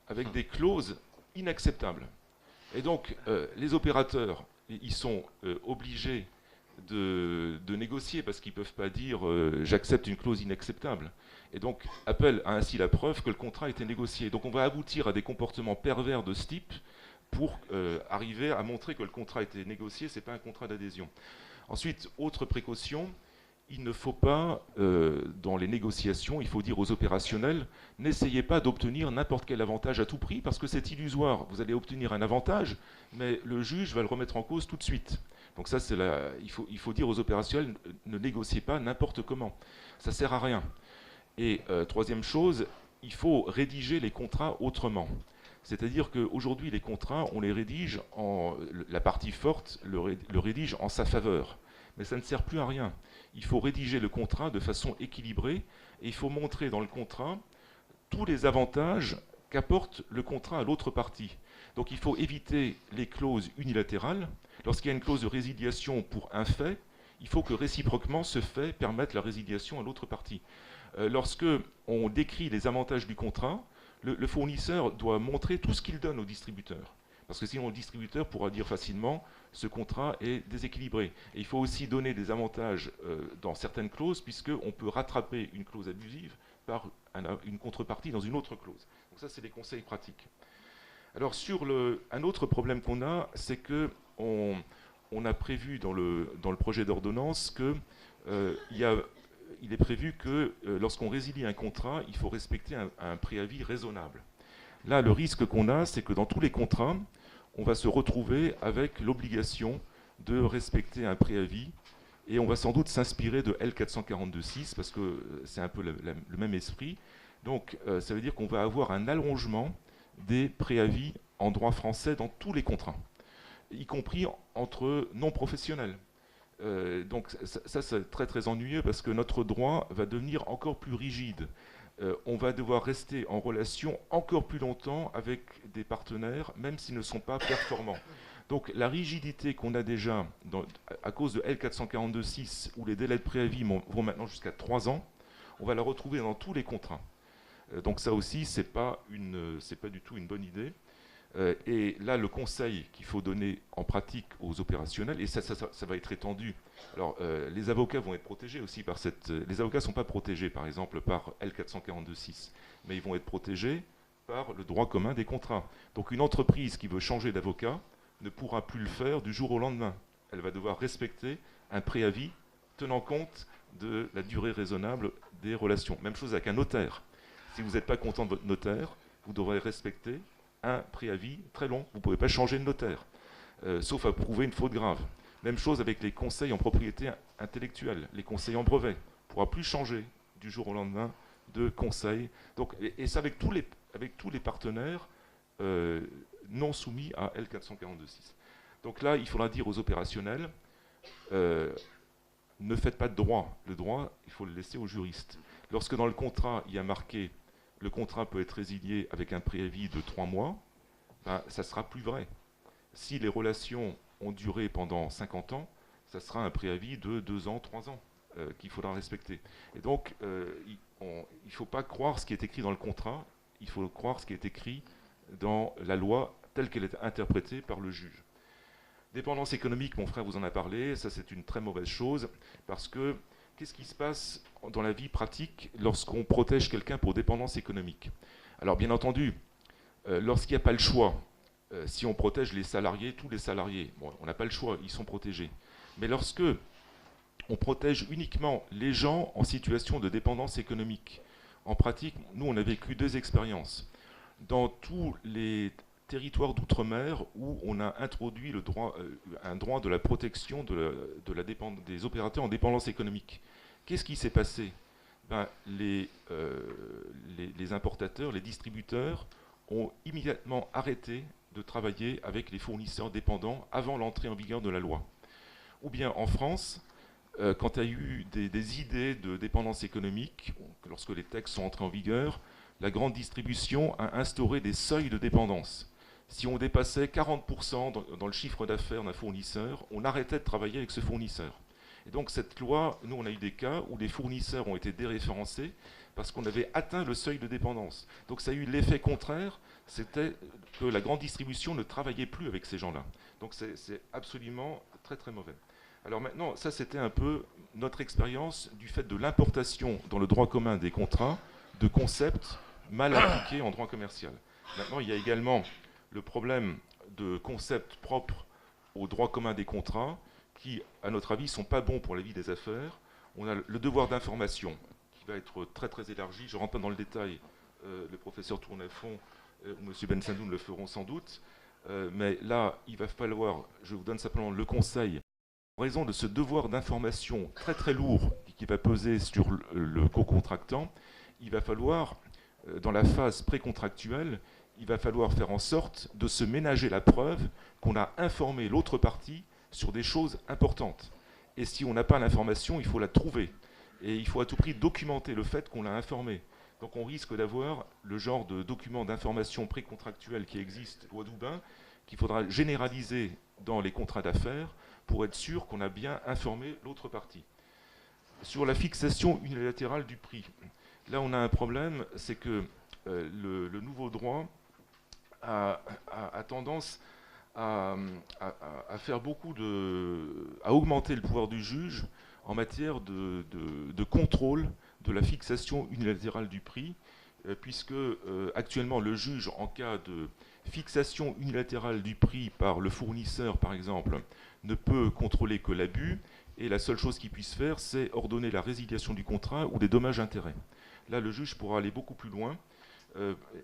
avec des clauses inacceptables. Et donc les opérateurs, ils sont obligés de négocier parce qu'ils ne peuvent pas dire j'accepte une clause inacceptable. Et donc Apple a ainsi la preuve que le contrat a été négocié. Donc on va aboutir à des comportements pervers de ce type pour arriver à montrer que le contrat a été négocié, ce n'est pas un contrat d'adhésion. Ensuite, autre précaution, il ne faut pas, dans les négociations, il faut dire aux opérationnels, n'essayez pas d'obtenir n'importe quel avantage à tout prix, parce que c'est illusoire. Vous allez obtenir un avantage, mais le juge va le remettre en cause tout de suite. Donc ça, il faut dire aux opérationnels, ne négociez pas n'importe comment. Ça ne sert à rien. Et troisième chose, il faut rédiger les contrats autrement. C'est-à-dire qu'aujourd'hui, les contrats, on les rédige, la partie forte le rédige en sa faveur. Mais ça ne sert plus à rien. Il faut rédiger le contrat de façon équilibrée et il faut montrer dans le contrat tous les avantages qu'apporte le contrat à l'autre partie. Donc il faut éviter les clauses unilatérales. Lorsqu'il y a une clause de résiliation pour un fait, il faut que réciproquement ce fait permette la résiliation à l'autre partie. Lorsque on décrit les avantages du contrat, le fournisseur doit montrer tout ce qu'il donne au distributeur. Parce que sinon, le distributeur pourra dire facilement ce contrat est déséquilibré. Et il faut aussi donner des avantages dans certaines clauses, puisqu'on peut rattraper une clause abusive par une contrepartie dans une autre clause. Donc ça, c'est des conseils pratiques. Alors, un autre problème qu'on a, c'est qu'on a prévu dans le projet d'ordonnance il est prévu que lorsqu'on résilie un contrat, il faut respecter un préavis raisonnable. Là, le risque qu'on a, c'est que dans tous les contrats, on va se retrouver avec l'obligation de respecter un préavis et on va sans doute s'inspirer de L442-6 parce que c'est un peu le même esprit. Donc ça veut dire qu'on va avoir un allongement des préavis en droit français dans tous les contrats, y compris entre non-professionnels. Donc ça c'est très très ennuyeux parce que notre droit va devenir encore plus rigide. On va devoir rester en relation encore plus longtemps avec des partenaires, même s'ils ne sont pas performants. Donc la rigidité qu'on a déjà à cause de L442-6, où les délais de préavis vont maintenant jusqu'à 3 ans, on va la retrouver dans tous les contrats. Donc ça aussi, c'est pas du tout une bonne idée. Et là, le conseil qu'il faut donner en pratique aux opérationnels, et ça va être étendu. Alors, les avocats vont être protégés aussi par les avocats ne sont pas protégés, par exemple, par L442-6, mais ils vont être protégés par le droit commun des contrats. Donc, une entreprise qui veut changer d'avocat ne pourra plus le faire du jour au lendemain. Elle va devoir respecter un préavis tenant compte de la durée raisonnable des relations. Même chose avec un notaire. Si vous n'êtes pas content de votre notaire, vous devrez respecter un préavis très long. Vous ne pouvez pas changer de notaire, sauf à prouver une faute grave. Même chose avec les conseils en propriété intellectuelle, les conseils en brevet. On ne pourra plus changer du jour au lendemain de conseil. Donc, et c'est avec tous les partenaires non soumis à L442.6. Donc là, il faudra dire aux opérationnels, ne faites pas de droit. Le droit, il faut le laisser aux juristes. Lorsque dans le contrat, il y a marqué le contrat peut être résilié avec un préavis de 3 mois, ben, ça ne sera plus vrai. Si les relations ont duré pendant 50 ans, ça sera un préavis de 2 ans, 3 ans qu'il faudra respecter. Et donc, il ne faut pas croire ce qui est écrit dans le contrat, il faut croire ce qui est écrit dans la loi telle qu'elle est interprétée par le juge. Dépendance économique, mon frère vous en a parlé, ça c'est une très mauvaise chose, parce que qu'est-ce qui se passe dans la vie pratique lorsqu'on protège quelqu'un pour dépendance économique? Alors bien entendu, lorsqu'il n'y a pas le choix, si on protège les salariés, tous les salariés, bon, on n'a pas le choix, ils sont protégés. Mais lorsque on protège uniquement les gens en situation de dépendance économique, en pratique, nous on a vécu 2 expériences. Dans tous les territoires d'outre-mer où on a introduit le droit, un droit de la protection des opérateurs en dépendance économique. Qu'est-ce qui s'est passé? Ben, les importateurs, les distributeurs ont immédiatement arrêté de travailler avec les fournisseurs dépendants avant l'entrée en vigueur de la loi. Ou bien en France, quand il y a eu des idées de dépendance économique, lorsque les textes sont entrés en vigueur, la grande distribution a instauré des seuils de dépendance. Si on dépassait 40% dans le chiffre d'affaires d'un fournisseur, on arrêtait de travailler avec ce fournisseur. Et donc cette loi, nous on a eu des cas où des fournisseurs ont été déréférencés parce qu'on avait atteint le seuil de dépendance. Donc ça a eu l'effet contraire, c'était que la grande distribution ne travaillait plus avec ces gens-là. Donc c'est absolument très très mauvais. Alors maintenant, ça c'était un peu notre expérience du fait de l'importation dans le droit commun des contrats de concepts mal appliqués en droit commercial. Maintenant, il y a également le problème de concepts propres au droit commun des contrats qui, à notre avis, ne sont pas bons pour la vie des affaires. On a le devoir d'information qui va être très très élargi. Je ne rentre pas dans le détail, le professeur Tournefond ou M. Bensadoun le feront sans doute. Mais là, il va falloir, je vous donne simplement le conseil, en raison de ce devoir d'information très très lourd qui va peser sur le co-contractant, il va falloir, dans la phase précontractuelle, il va falloir faire en sorte de se ménager la preuve qu'on a informé l'autre partie sur des choses importantes. Et si on n'a pas l'information, il faut la trouver. Et il faut à tout prix documenter le fait qu'on l'a informé. Donc on risque d'avoir le genre de document d'information précontractuel qui existe au Doubain, qu'il faudra généraliser dans les contrats d'affaires pour être sûr qu'on a bien informé l'autre partie. Sur la fixation unilatérale du prix, là on a un problème, c'est que le nouveau droit a tendance à faire à augmenter le pouvoir du juge en matière de contrôle de la fixation unilatérale du prix, puisque actuellement le juge, en cas de fixation unilatérale du prix par le fournisseur par exemple, ne peut contrôler que l'abus, et la seule chose qu'il puisse faire, c'est ordonner la résiliation du contrat ou des dommages-intérêts. Là, le juge pourra aller beaucoup plus loin,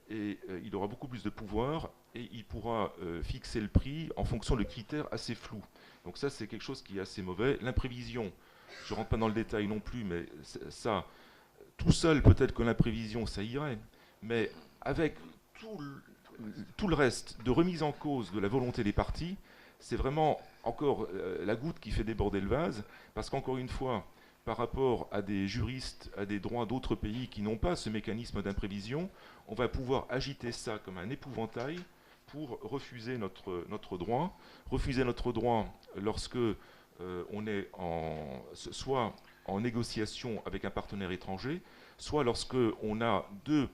et il aura beaucoup plus de pouvoir, et il pourra fixer le prix en fonction de critères assez flous. Donc ça, c'est quelque chose qui est assez mauvais. L'imprévision, je ne rentre pas dans le détail non plus, mais ça, tout seul, peut-être que l'imprévision, ça irait, mais avec tout le reste de remise en cause de la volonté des parties, c'est vraiment encore la goutte qui fait déborder le vase, parce qu'encore une fois, par rapport à des juristes, à des droits d'autres pays qui n'ont pas ce mécanisme d'imprévision, on va pouvoir agiter ça comme un épouvantail pour refuser notre droit. Refuser notre droit lorsque on est soit en négociation avec un partenaire étranger, soit lorsque on a 2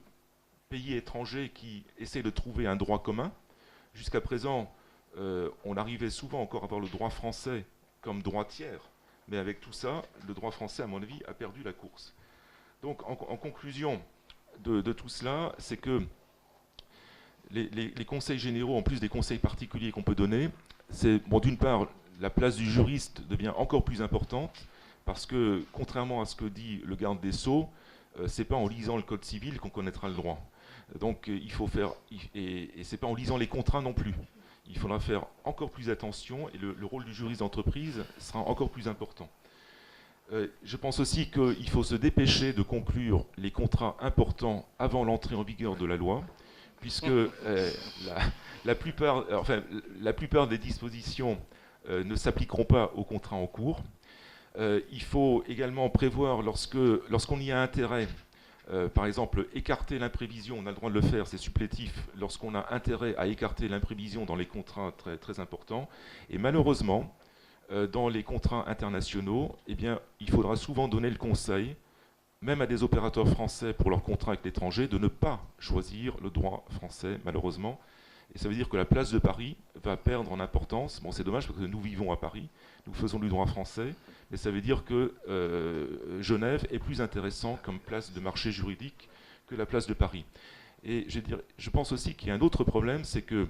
pays étrangers qui essaient de trouver un droit commun. Jusqu'à présent, on arrivait souvent encore à avoir le droit français comme droit tiers, mais avec tout ça, le droit français, à mon avis, a perdu la course. Donc, en conclusion de tout cela, c'est que les conseils généraux, en plus des conseils particuliers qu'on peut donner, c'est, bon, d'une part, la place du juriste devient encore plus importante, parce que, contrairement à ce que dit le garde des Sceaux, c'est pas en lisant le code civil qu'on connaîtra le droit. Donc, il faut faire, et c'est pas en lisant les contrats non plus. Il faudra faire encore plus attention, et le rôle du juriste d'entreprise sera encore plus important. Je pense aussi qu'il faut se dépêcher de conclure les contrats importants avant l'entrée en vigueur de la loi, puisque la plupart des dispositions ne s'appliqueront pas aux contrats en cours. Il faut également prévoir, lorsqu'on y a intérêt, par exemple, écarter l'imprévision, on a le droit de le faire, c'est supplétif, lorsqu'on a intérêt à écarter l'imprévision dans les contrats très, très importants. Et malheureusement, dans les contrats internationaux, eh bien, il faudra souvent donner le conseil, même à des opérateurs français pour leurs contrats avec l'étranger, de ne pas choisir le droit français, malheureusement. Et ça veut dire que la place de Paris va perdre en importance. Bon, c'est dommage parce que nous vivons à Paris, nous faisons du droit français, mais ça veut dire que Genève est plus intéressant comme place de marché juridique que la place de Paris. Et je pense aussi qu'il y a un autre problème, c'est que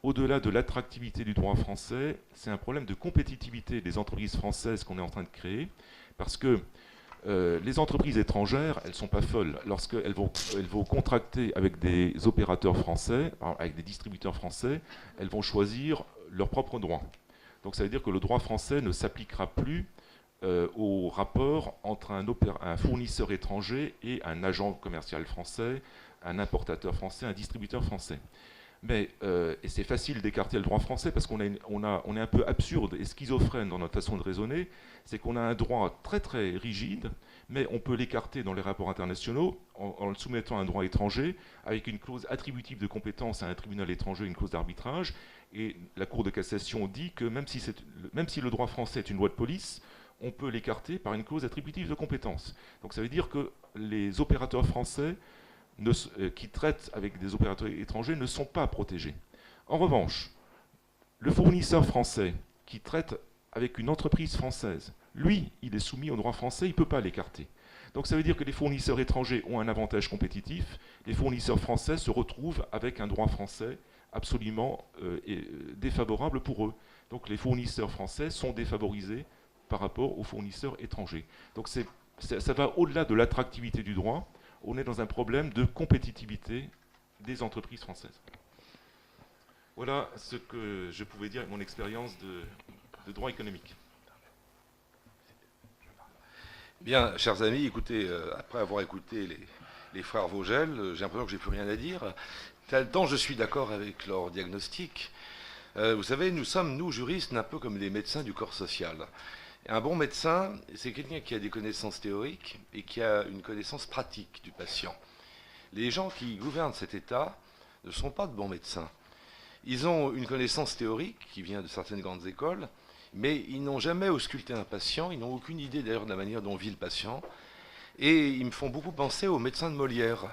au-delà de l'attractivité du droit français, c'est un problème de compétitivité des entreprises françaises qu'on est en train de créer, parce que les entreprises étrangères, elles ne sont pas folles. Lorsqu'elles vont contracter avec des opérateurs français, avec des distributeurs français, elles vont choisir leur propre droit. Donc ça veut dire que le droit français ne s'appliquera plus au rapport entre un fournisseur étranger et un agent commercial français, un importateur français, un distributeur français. Mais, et c'est facile d'écarter le droit français parce qu'on est un peu absurde et schizophrène dans notre façon de raisonner, c'est qu'on a un droit très très rigide, mais on peut l'écarter dans les rapports internationaux en le soumettant à un droit étranger avec une clause attributive de compétence à un tribunal étranger, une clause d'arbitrage. Et la Cour de cassation dit que même si le droit français est une loi de police, on peut l'écarter par une clause attributive de compétence. Donc ça veut dire que les opérateurs français qui traitent avec des opérateurs étrangers ne sont pas protégés. En revanche, le fournisseur français qui traite avec une entreprise française, lui, il est soumis au droit français, il ne peut pas l'écarter. Donc ça veut dire que les fournisseurs étrangers ont un avantage compétitif, les fournisseurs français se retrouvent avec un droit français absolument défavorable pour eux. Donc les fournisseurs français sont défavorisés par rapport aux fournisseurs étrangers. Donc ça va au-delà de l'attractivité du droit. On est dans un problème de compétitivité des entreprises françaises. Voilà ce que je pouvais dire avec mon expérience de droit économique. Bien, chers amis, écoutez, après avoir écouté les frères Vogel, j'ai l'impression que j'ai plus rien à dire. Tant je suis d'accord avec leur diagnostic. Vous savez, nous sommes, nous, juristes, un peu comme les médecins du corps social. Un bon médecin, c'est quelqu'un qui a des connaissances théoriques et qui a une connaissance pratique du patient. Les gens qui gouvernent cet État ne sont pas de bons médecins. Ils ont une connaissance théorique qui vient de certaines grandes écoles, mais ils n'ont jamais ausculté un patient, ils n'ont aucune idée d'ailleurs de la manière dont vit le patient. Et ils me font beaucoup penser aux médecins de Molière,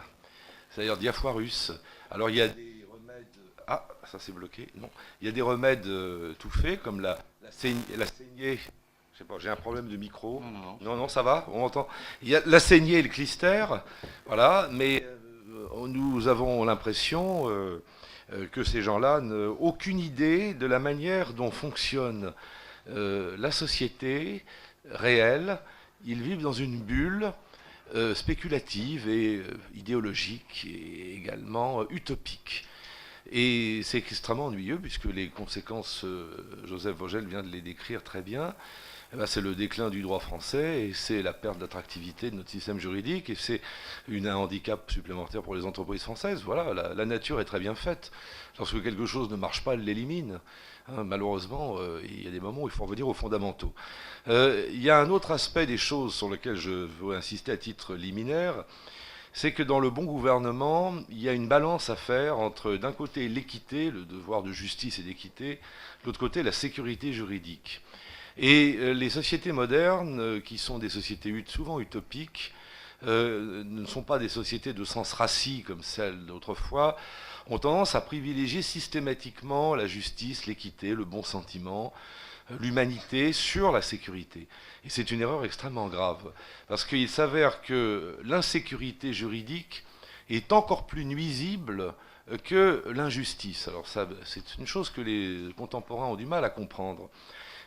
c'est-à-dire Diafoirus. Alors il y a des remèdes... Ah, ça s'est bloqué, non. Il y a des remèdes tout faits, comme la saignée... Je sais pas, j'ai un problème de micro. Non, ça va, on entend. Il y a la saignée et le clister, voilà, mais nous avons l'impression que ces gens-là n'ont aucune idée de la manière dont fonctionne la société réelle. Ils vivent dans une bulle spéculative et idéologique et également utopique. Et c'est extrêmement ennuyeux puisque les conséquences, Joseph Vogel vient de les décrire très bien. C'est le déclin du droit français et c'est la perte d'attractivité de notre système juridique et c'est un handicap supplémentaire pour les entreprises françaises. Voilà, la nature est très bien faite. Lorsque quelque chose ne marche pas, elle l'élimine. Malheureusement, il y a des moments où il faut revenir aux fondamentaux. Il y a un autre aspect des choses sur lequel je veux insister à titre liminaire, c'est que dans le bon gouvernement, il y a une balance à faire entre, d'un côté, l'équité, le devoir de justice et d'équité, de l'autre côté, la sécurité juridique. Et les sociétés modernes, qui sont des sociétés souvent utopiques, ne sont pas des sociétés de sens rassis comme celles d'autrefois, ont tendance à privilégier systématiquement la justice, l'équité, le bon sentiment, l'humanité sur la sécurité. Et c'est une erreur extrêmement grave, parce qu'il s'avère que l'insécurité juridique est encore plus nuisible que l'injustice. Alors ça, c'est une chose que les contemporains ont du mal à comprendre.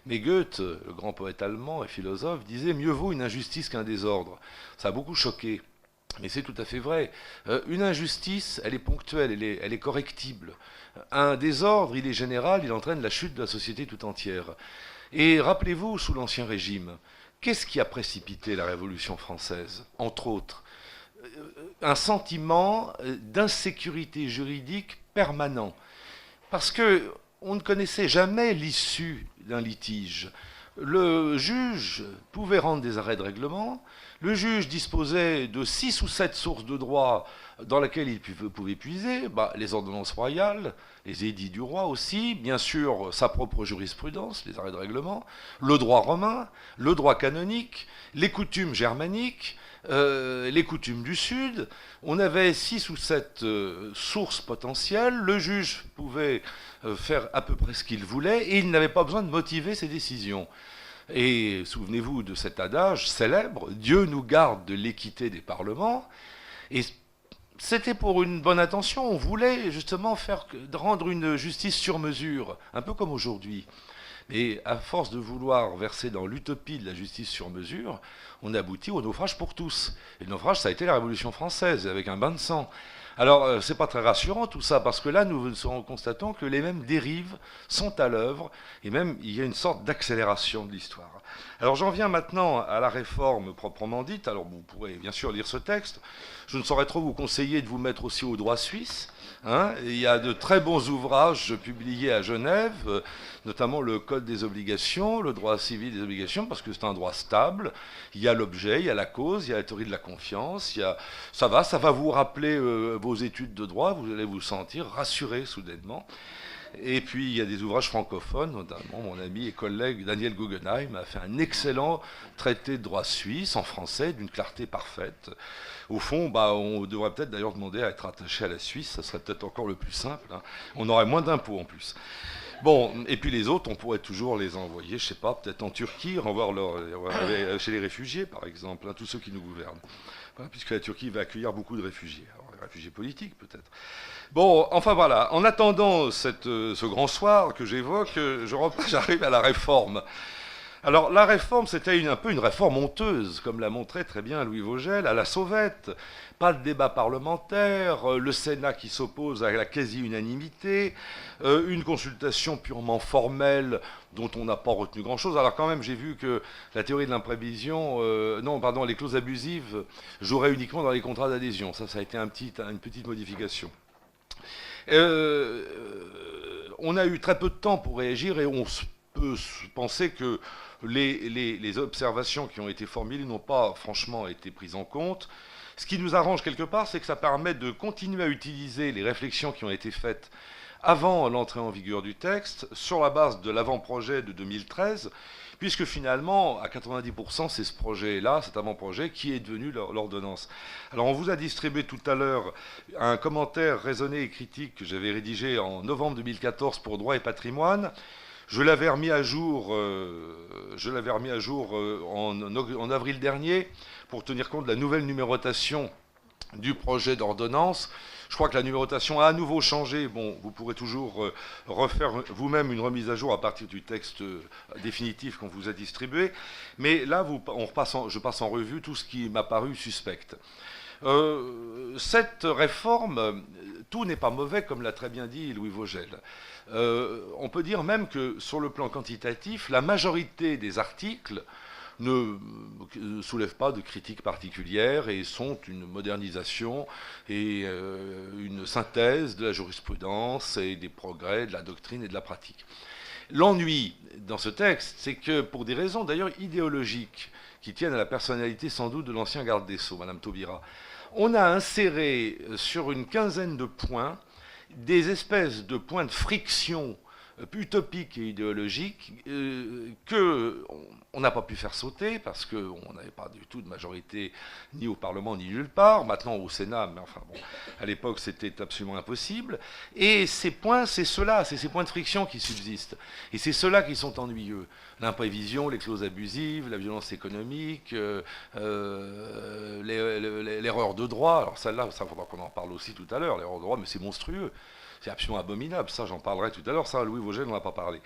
Mais Goethe, le grand poète allemand et philosophe, disait « Mieux vaut une injustice qu'un désordre ». Ça a beaucoup choqué, mais c'est tout à fait vrai. Une injustice, elle est ponctuelle, elle est correctible. Un désordre, il est général, il entraîne la chute de la société tout entière. Et rappelez-vous, sous l'Ancien Régime, Qu'est-ce qui a précipité la Révolution française? Entre autres, un sentiment d'insécurité juridique permanent. Parce qu'on ne connaissait jamais l'issue d'un litige. Le juge pouvait rendre des arrêts de règlement. Le juge disposait de 6 ou 7 sources de droit dans lesquelles il pouvait puiser, les ordonnances royales, les édits du roi aussi, bien sûr sa propre jurisprudence, les arrêts de règlement, le droit romain, le droit canonique, les coutumes germaniques, les coutumes du Sud. On avait 6 ou 7 sources potentielles. Le juge pouvait faire à peu près ce qu'il voulait et il n'avait pas besoin de motiver ses décisions. Et souvenez-vous de cet adage célèbre, Dieu nous garde de l'équité des parlements. Et c'était pour une bonne intention, on voulait justement rendre une justice sur mesure, un peu comme aujourd'hui. Et à force de vouloir verser dans l'utopie de la justice sur mesure, on aboutit au naufrage pour tous. Et le naufrage, ça a été la Révolution française, avec un bain de sang. Alors, c'est pas très rassurant tout ça, parce que là, nous constatons que les mêmes dérives sont à l'œuvre, et même il y a une sorte d'accélération de l'histoire. Alors, j'en viens maintenant à la réforme proprement dite. Alors, vous pourrez bien sûr lire ce texte. Je ne saurais trop vous conseiller de vous mettre aussi au droit suisse. Il y a de très bons ouvrages publiés à Genève, notamment le Code des obligations, le droit civil des obligations, parce que c'est un droit stable. Il y a l'objet, il y a la cause, il y a la théorie de la confiance. Ça va vous rappeler vos études de droit, vous allez vous sentir rassuré soudainement. Et puis il y a des ouvrages francophones, notamment mon ami et collègue Daniel Guggenheim a fait un excellent traité de droit suisse en français, d'une clarté parfaite. Au fond, on devrait peut-être d'ailleurs demander à être attaché à la Suisse, ça serait peut-être encore le plus simple. On aurait moins d'impôts en plus. Bon, et puis les autres, on pourrait toujours les envoyer, je sais pas, peut-être en Turquie, chez les réfugiés par exemple, tous ceux qui nous gouvernent. Voilà, puisque la Turquie va accueillir beaucoup de réfugiés. Alors, les réfugiés politiques peut-être. Bon, enfin voilà, en attendant ce grand soir que j'évoque, j'arrive à la réforme. Alors la réforme, c'était un peu une réforme honteuse, comme l'a montré très bien Louis Vogel, à la sauvette. Pas de débat parlementaire, le Sénat qui s'oppose à la quasi-unanimité, une consultation purement formelle dont on n'a pas retenu grand-chose. Alors quand même, j'ai vu que la théorie de l'imprévision, les clauses abusives joueraient uniquement dans les contrats d'adhésion. Ça a été une petite modification. On a eu très peu de temps pour réagir et on peut penser que les observations qui ont été formulées n'ont pas franchement été prises en compte. Ce qui nous arrange quelque part, c'est que ça permet de continuer à utiliser les réflexions qui ont été faites avant l'entrée en vigueur du texte, sur la base de l'avant-projet de 2013, puisque finalement, à 90%, c'est ce projet-là, cet avant-projet, qui est devenu l'ordonnance. Alors on vous a distribué tout à l'heure un commentaire raisonné et critique que j'avais rédigé en novembre 2014 pour Droit et Patrimoine. Je l'avais remis à jour, en avril dernier pour tenir compte de la nouvelle numérotation du projet d'ordonnance. Je crois que la numérotation a à nouveau changé. Bon, vous pourrez toujours refaire vous-même une remise à jour à partir du texte définitif qu'on vous a distribué. Mais là, je passe en revue tout ce qui m'a paru suspect. Cette réforme, tout n'est pas mauvais, comme l'a très bien dit Louis Vogel. On peut dire même que sur le plan quantitatif, la majorité des articles ne soulèvent pas de critiques particulières et sont une modernisation et une synthèse de la jurisprudence et des progrès de la doctrine et de la pratique. L'ennui dans ce texte, c'est que pour des raisons d'ailleurs idéologiques, qui tiennent à la personnalité sans doute de l'ancien garde des Sceaux, Madame Taubira, on a inséré sur une quinzaine de points des espèces de points de friction utopiques et idéologiques qu'on n'a pas pu faire sauter parce qu'on n'avait pas du tout de majorité ni au Parlement ni nulle part. Maintenant au Sénat, mais enfin bon, à l'époque c'était absolument impossible. Et ces points, c'est ces points de friction qui subsistent. Et c'est ceux-là qui sont ennuyeux. L'imprévision, les clauses abusives, la violence économique, l'erreur de droit. Alors celle-là, ça faudra qu'on en parle aussi tout à l'heure. L'erreur de droit, mais c'est monstrueux. C'est absolument abominable, ça j'en parlerai tout à l'heure, ça Louis Vogel n'en a pas parlé.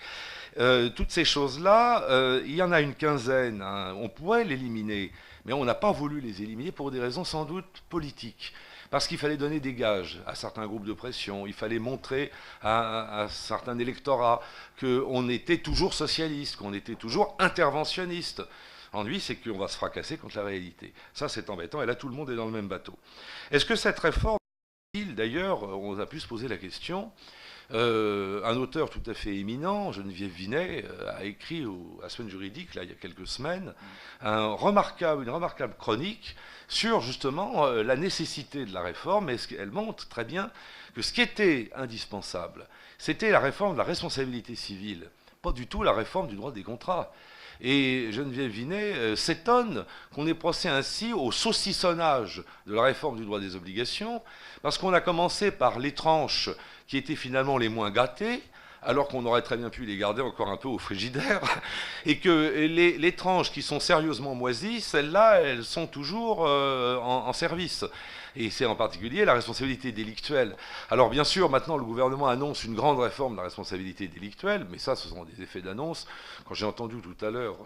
Toutes ces choses-là, il y en a une quinzaine, on pourrait l'éliminer, mais on n'a pas voulu les éliminer pour des raisons sans doute politiques. Parce qu'il fallait donner des gages à certains groupes de pression, il fallait montrer à certains électorats qu'on était toujours socialiste, qu'on était toujours interventionniste. Ennui, c'est qu'on va se fracasser contre la réalité. Ça, c'est embêtant, et là, tout le monde est dans le même bateau. Est-ce que cette réforme, d'ailleurs, on a pu se poser la question, un auteur tout à fait éminent, Geneviève Vinet, a écrit à la Semaine Juridique, là, il y a quelques semaines, une remarquable chronique sur justement la nécessité de la réforme, et elle montre très bien que ce qui était indispensable, c'était la réforme de la responsabilité civile, pas du tout la réforme du droit des contrats. Et Geneviève Vinet s'étonne qu'on ait procédé ainsi au saucissonnage de la réforme du droit des obligations, parce qu'on a commencé par les tranches qui étaient finalement les moins gâtées, alors qu'on aurait très bien pu les garder encore un peu au frigidaire, et que les tranches qui sont sérieusement moisies, celles-là, elles sont toujours en service. Et c'est en particulier la responsabilité délictuelle. Alors bien sûr, maintenant, le gouvernement annonce une grande réforme de la responsabilité délictuelle, mais ça, ce sont des effets d'annonce. Quand j'ai entendu tout à l'heure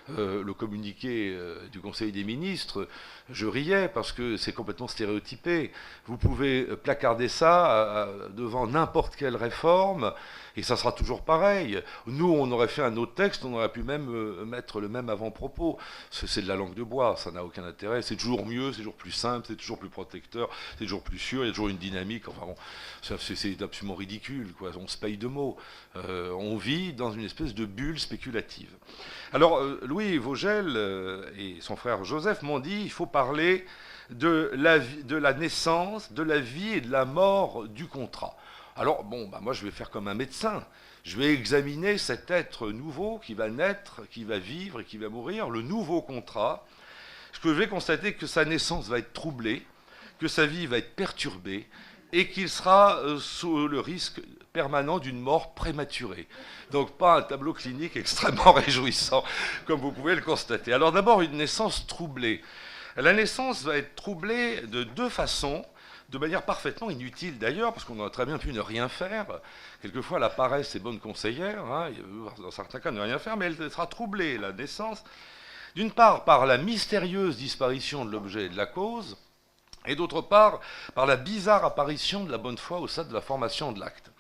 le communiqué du Conseil des ministres, je riais parce que c'est complètement stéréotypé. Vous pouvez placarder ça devant n'importe quelle réforme, et ça sera toujours pareil. Nous, on aurait fait un autre texte, on aurait pu même mettre le même avant-propos. C'est de la langue de bois, ça n'a aucun intérêt. C'est toujours mieux, c'est toujours plus simple, c'est toujours plus protecteur, c'est toujours plus sûr, il y a toujours une dynamique. Enfin bon, c'est absolument ridicule, quoi. On se paye de mots. On vit dans une espèce de bulle spéculative. Alors, Louis Vogel et son frère Joseph m'ont dit il faut parler de la naissance, de la vie et de la mort du contrat. Alors, bon, moi je vais faire comme un médecin. Je vais examiner cet être nouveau qui va naître, qui va vivre et qui va mourir, le nouveau contrat. Je vais constater que sa naissance va être troublée, que sa vie va être perturbée et qu'il sera sous le risque permanent d'une mort prématurée. Donc pas un tableau clinique extrêmement réjouissant, comme vous pouvez le constater. Alors d'abord, une naissance troublée. La naissance va être troublée de deux façons, de manière parfaitement inutile d'ailleurs, parce qu'on aurait très bien pu ne rien faire. Quelquefois, la paresse est bonne conseillère, hein, dans certains cas, ne rien faire, mais elle sera troublée, la naissance, d'une part par la mystérieuse disparition de l'objet et de la cause, et d'autre part par la bizarre apparition de la bonne foi au stade de la formation de l'acte.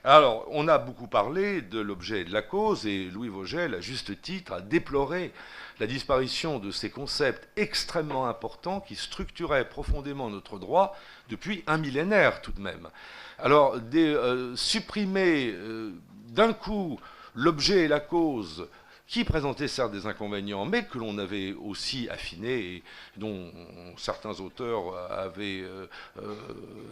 Alors, on a beaucoup parlé de l'objet et de la cause, et Louis Vogel, à juste titre, a déploré la disparition de ces concepts extrêmement importants qui structuraient profondément notre droit depuis un millénaire tout de même. Alors, supprimer d'un coup l'objet et la cause, qui présentait certes des inconvénients, mais que l'on avait aussi affiné et dont certains auteurs avaient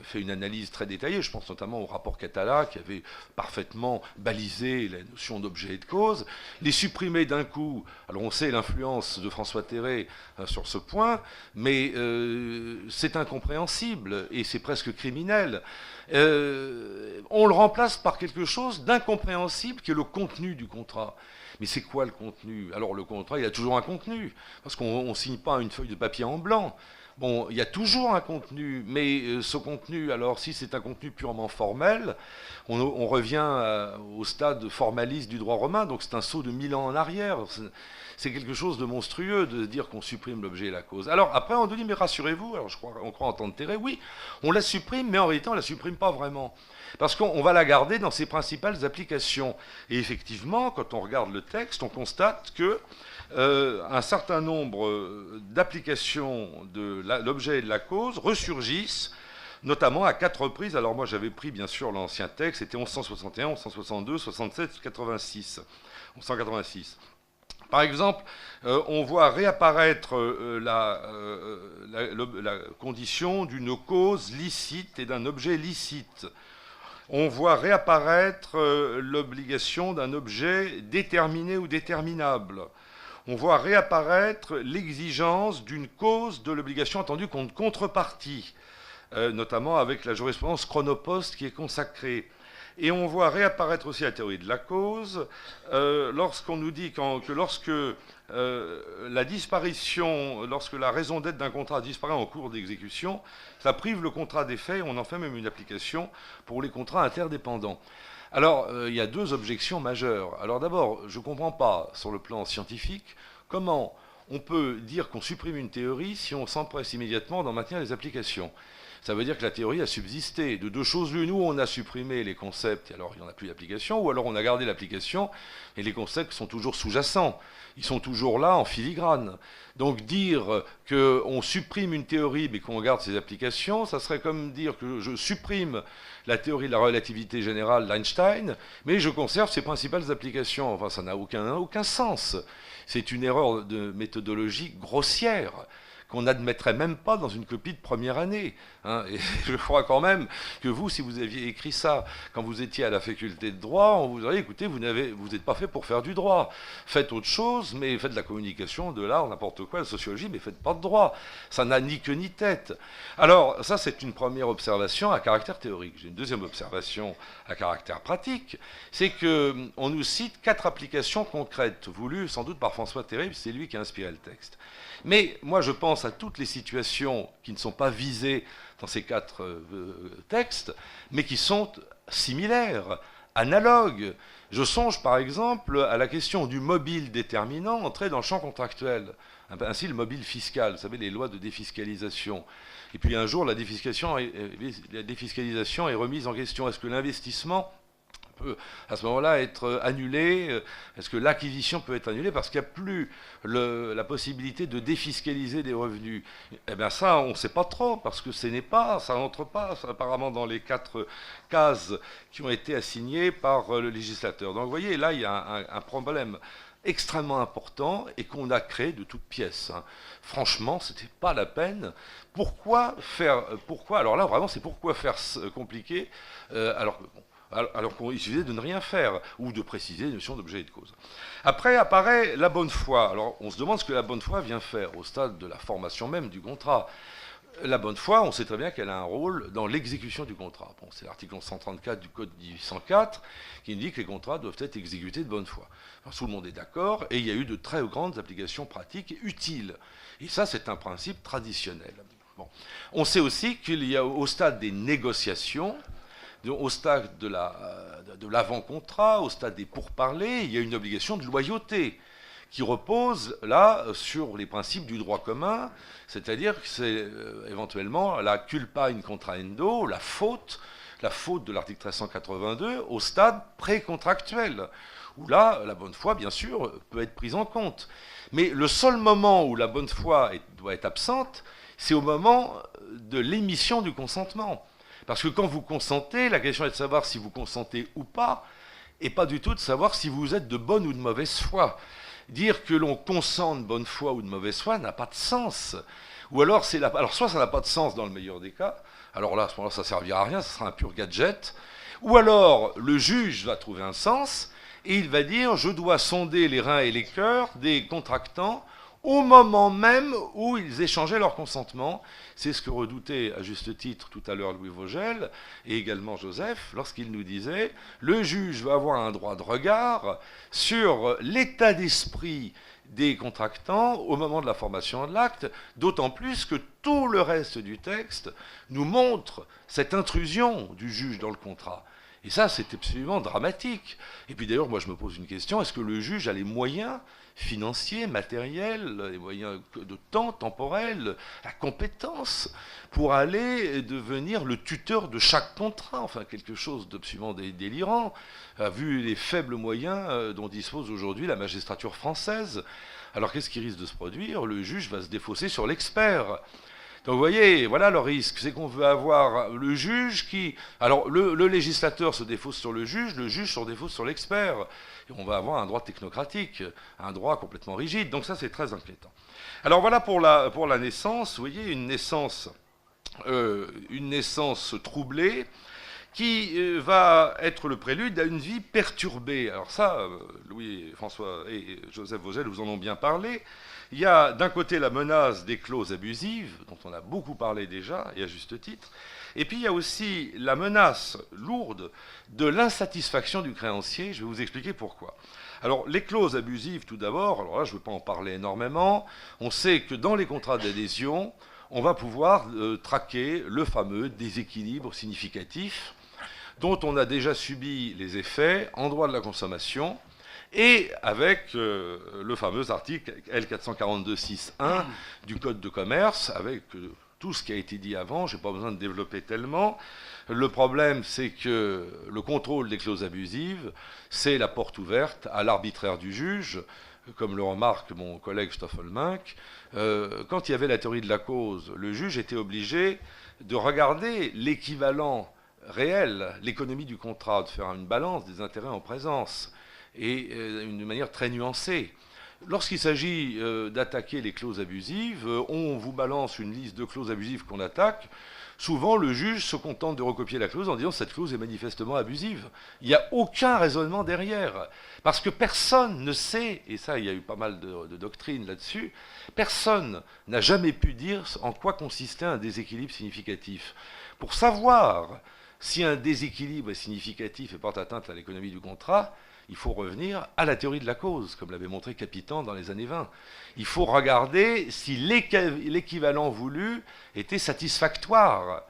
fait une analyse très détaillée. Je pense notamment au rapport Catala, qui avait parfaitement balisé la notion d'objet et de cause. Les supprimer d'un coup, alors on sait l'influence de François Terré sur ce point, mais c'est incompréhensible et c'est presque criminel. On le remplace par quelque chose d'incompréhensible qui est le contenu du contrat. Mais c'est quoi le contenu? Alors le contrat, il y a toujours un contenu, parce qu'on ne signe pas une feuille de papier en blanc. Bon, il y a toujours un contenu, mais ce contenu, alors si c'est un contenu purement formel, on revient au stade formaliste du droit romain, donc c'est un saut de 1000 ans en arrière. C'est quelque chose de monstrueux de dire qu'on supprime l'objet et la cause. Alors après, on nous dit, mais rassurez-vous, alors on croit entendre Terré, oui, on la supprime, mais en réalité, on ne la supprime pas vraiment. Parce qu'on va la garder dans ses principales applications. Et effectivement, quand on regarde le texte, on constate que un certain nombre d'applications de l'objet et de la cause ressurgissent, notamment à 4 reprises. Alors moi, j'avais pris, bien sûr, l'ancien texte, c'était 1161, 1162, 67, 86. 1186. Par exemple, on voit réapparaître la condition d'une cause licite et d'un objet licite. On voit réapparaître l'obligation d'un objet déterminé ou déterminable. On voit réapparaître l'exigence d'une cause de l'obligation attendue contre contrepartie, notamment avec la jurisprudence chronopost qui est consacrée. Et on voit réapparaître aussi la théorie de la cause lorsqu'on nous dit que lorsque la disparition, lorsque la raison d'être d'un contrat disparaît en cours d'exécution, ça prive le contrat d'effet et on en fait même une application pour les contrats interdépendants. Alors, il y a deux objections majeures. Alors d'abord, je ne comprends pas, sur le plan scientifique, comment on peut dire qu'on supprime une théorie si on s'empresse immédiatement d'en maintenir les applications. Ça veut dire que la théorie a subsisté. De deux choses l'une, ou on a supprimé les concepts et alors il n'y en a plus d'application, ou alors on a gardé l'application et les concepts sont toujours sous-jacents. Ils sont toujours là en filigrane. Donc dire qu'on supprime une théorie mais qu'on garde ses applications, ça serait comme dire que je supprime la théorie de la relativité générale d'Einstein, mais je conserve ses principales applications. Enfin, ça n'a aucun sens. C'est une erreur de méthodologie grossière qu'on n'admettrait même pas dans une copie de première année. Hein. Et je crois quand même que vous, si vous aviez écrit ça quand vous étiez à la faculté de droit, on vous aurait dit, écoutez, vous n'êtes pas fait pour faire du droit. Faites autre chose, mais faites de la communication, de l'art, n'importe quoi, la sociologie, mais faites pas de droit. Ça n'a ni queue ni tête. Alors, ça, c'est une première observation à caractère théorique. J'ai une deuxième observation à caractère pratique, c'est qu'on nous cite 4 applications concrètes, voulues sans doute par François Terrible, c'est lui qui a inspiré le texte. Mais moi, je pense à toutes les situations qui ne sont pas visées dans ces 4 textes, mais qui sont similaires, analogues. Je songe par exemple à la question du mobile déterminant entré dans le champ contractuel. Ainsi, le mobile fiscal, vous savez, les lois de défiscalisation. Et puis un jour, la défiscalisation est remise en question. Est-ce que l'investissement peut à ce moment-là être annulé? Est-ce que l'acquisition peut être annulée parce qu'il n'y a plus la possibilité de défiscaliser des revenus? Eh bien ça, on ne sait pas trop, parce que ça n'entre pas apparemment dans les 4 cases qui ont été assignées par le législateur. Donc vous voyez, là, il y a un problème extrêmement important et qu'on a créé de toutes pièces. Hein. Franchement, c'était pas la peine. Pourquoi alors là, vraiment, c'est pourquoi faire compliqué alors qu'il suffisait de ne rien faire, ou de préciser les notions d'objet et de cause. Après apparaît la bonne foi. Alors on se demande ce que la bonne foi vient faire au stade de la formation même du contrat. La bonne foi, on sait très bien qu'elle a un rôle dans l'exécution du contrat. Bon, c'est l'article 134 du Code 1804 qui dit que les contrats doivent être exécutés de bonne foi. Alors, tout le monde est d'accord, et il y a eu de très grandes applications pratiques et utiles. Et ça, c'est un principe traditionnel. Bon. On sait aussi qu'il y a au stade des négociations, au stade de l'avant-contrat, au stade des pourparlers, il y a une obligation de loyauté qui repose là sur les principes du droit commun, c'est-à-dire que c'est éventuellement la culpa in contraendo, la faute de l'article 1382 au stade précontractuel, où là, la bonne foi, bien sûr, peut être prise en compte. Mais le seul moment où la bonne foi doit être absente, c'est au moment de l'émission du consentement. Parce que quand vous consentez, la question est de savoir si vous consentez ou pas, et pas du tout de savoir si vous êtes de bonne ou de mauvaise foi. Dire que l'on consent de bonne foi ou de mauvaise foi n'a pas de sens. Ou alors, soit ça n'a pas de sens dans le meilleur des cas, alors là, à ce moment-là, ça ne servira à rien, ça sera un pur gadget. Ou alors, le juge va trouver un sens, et il va dire, je dois sonder les reins et les cœurs des contractants au moment même où ils échangeaient leur consentement. C'est ce que redoutait à juste titre tout à l'heure Louis Vogel et également Joseph lorsqu'il nous disait le juge va avoir un droit de regard sur l'état d'esprit des contractants au moment de la formation de l'acte, d'autant plus que tout le reste du texte nous montre cette intrusion du juge dans le contrat. Et ça, c'est absolument dramatique. Et puis d'ailleurs, moi je me pose une question, est-ce que le juge a les moyens financiers, matériels, les moyens de temps, temporels, la compétence pour aller devenir le tuteur de chaque contrat, enfin quelque chose d'absolument délirant, vu les faibles moyens dont dispose aujourd'hui la magistrature française. Alors qu'est-ce qui risque de se produire? Le juge va se défausser sur l'expert. Donc vous voyez, voilà le risque, c'est qu'on veut avoir le juge qui... Alors le législateur se défausse sur le juge se défausse sur l'expert. Et on va avoir un droit technocratique, un droit complètement rigide. Donc ça, c'est très inquiétant. Alors voilà pour la naissance, vous voyez, une naissance troublée qui va être le prélude à une vie perturbée. Alors ça, Louis, François et Joseph Vogel vous en ont bien parlé. Il y a d'un côté la menace des clauses abusives, dont on a beaucoup parlé déjà, et à juste titre, et puis il y a aussi la menace lourde de l'insatisfaction du créancier. Je vais vous expliquer pourquoi. Alors les clauses abusives, tout d'abord, alors là je ne veux pas en parler énormément, on sait que dans les contrats d'adhésion, on va pouvoir traquer le fameux déséquilibre significatif dont on a déjà subi les effets en droit de la consommation et avec le fameux article L442-6.1 du Code de commerce, avec tout ce qui a été dit avant, je n'ai pas besoin de développer tellement. Le problème, c'est que le contrôle des clauses abusives, c'est la porte ouverte à l'arbitraire du juge, comme le remarque mon collègue Stoffelmunk. Quand il y avait la théorie de la cause, le juge était obligé de regarder l'équivalent réel, l'économie du contrat, de faire une balance des intérêts en présence, et d'une manière très nuancée. Lorsqu'il s'agit d'attaquer les clauses abusives, on vous balance une liste de clauses abusives qu'on attaque. Souvent, le juge se contente de recopier la clause en disant « cette clause est manifestement abusive ». Il n'y a aucun raisonnement derrière. Parce que personne ne sait, et ça, il y a eu pas mal de doctrines là-dessus, personne n'a jamais pu dire en quoi consistait un déséquilibre significatif. Pour savoir si un déséquilibre est significatif et porte atteinte à l'économie du contrat, il faut revenir à la théorie de la cause, comme l'avait montré Capitan dans les années 20. Il faut regarder si l'équivalent voulu était satisfactoire.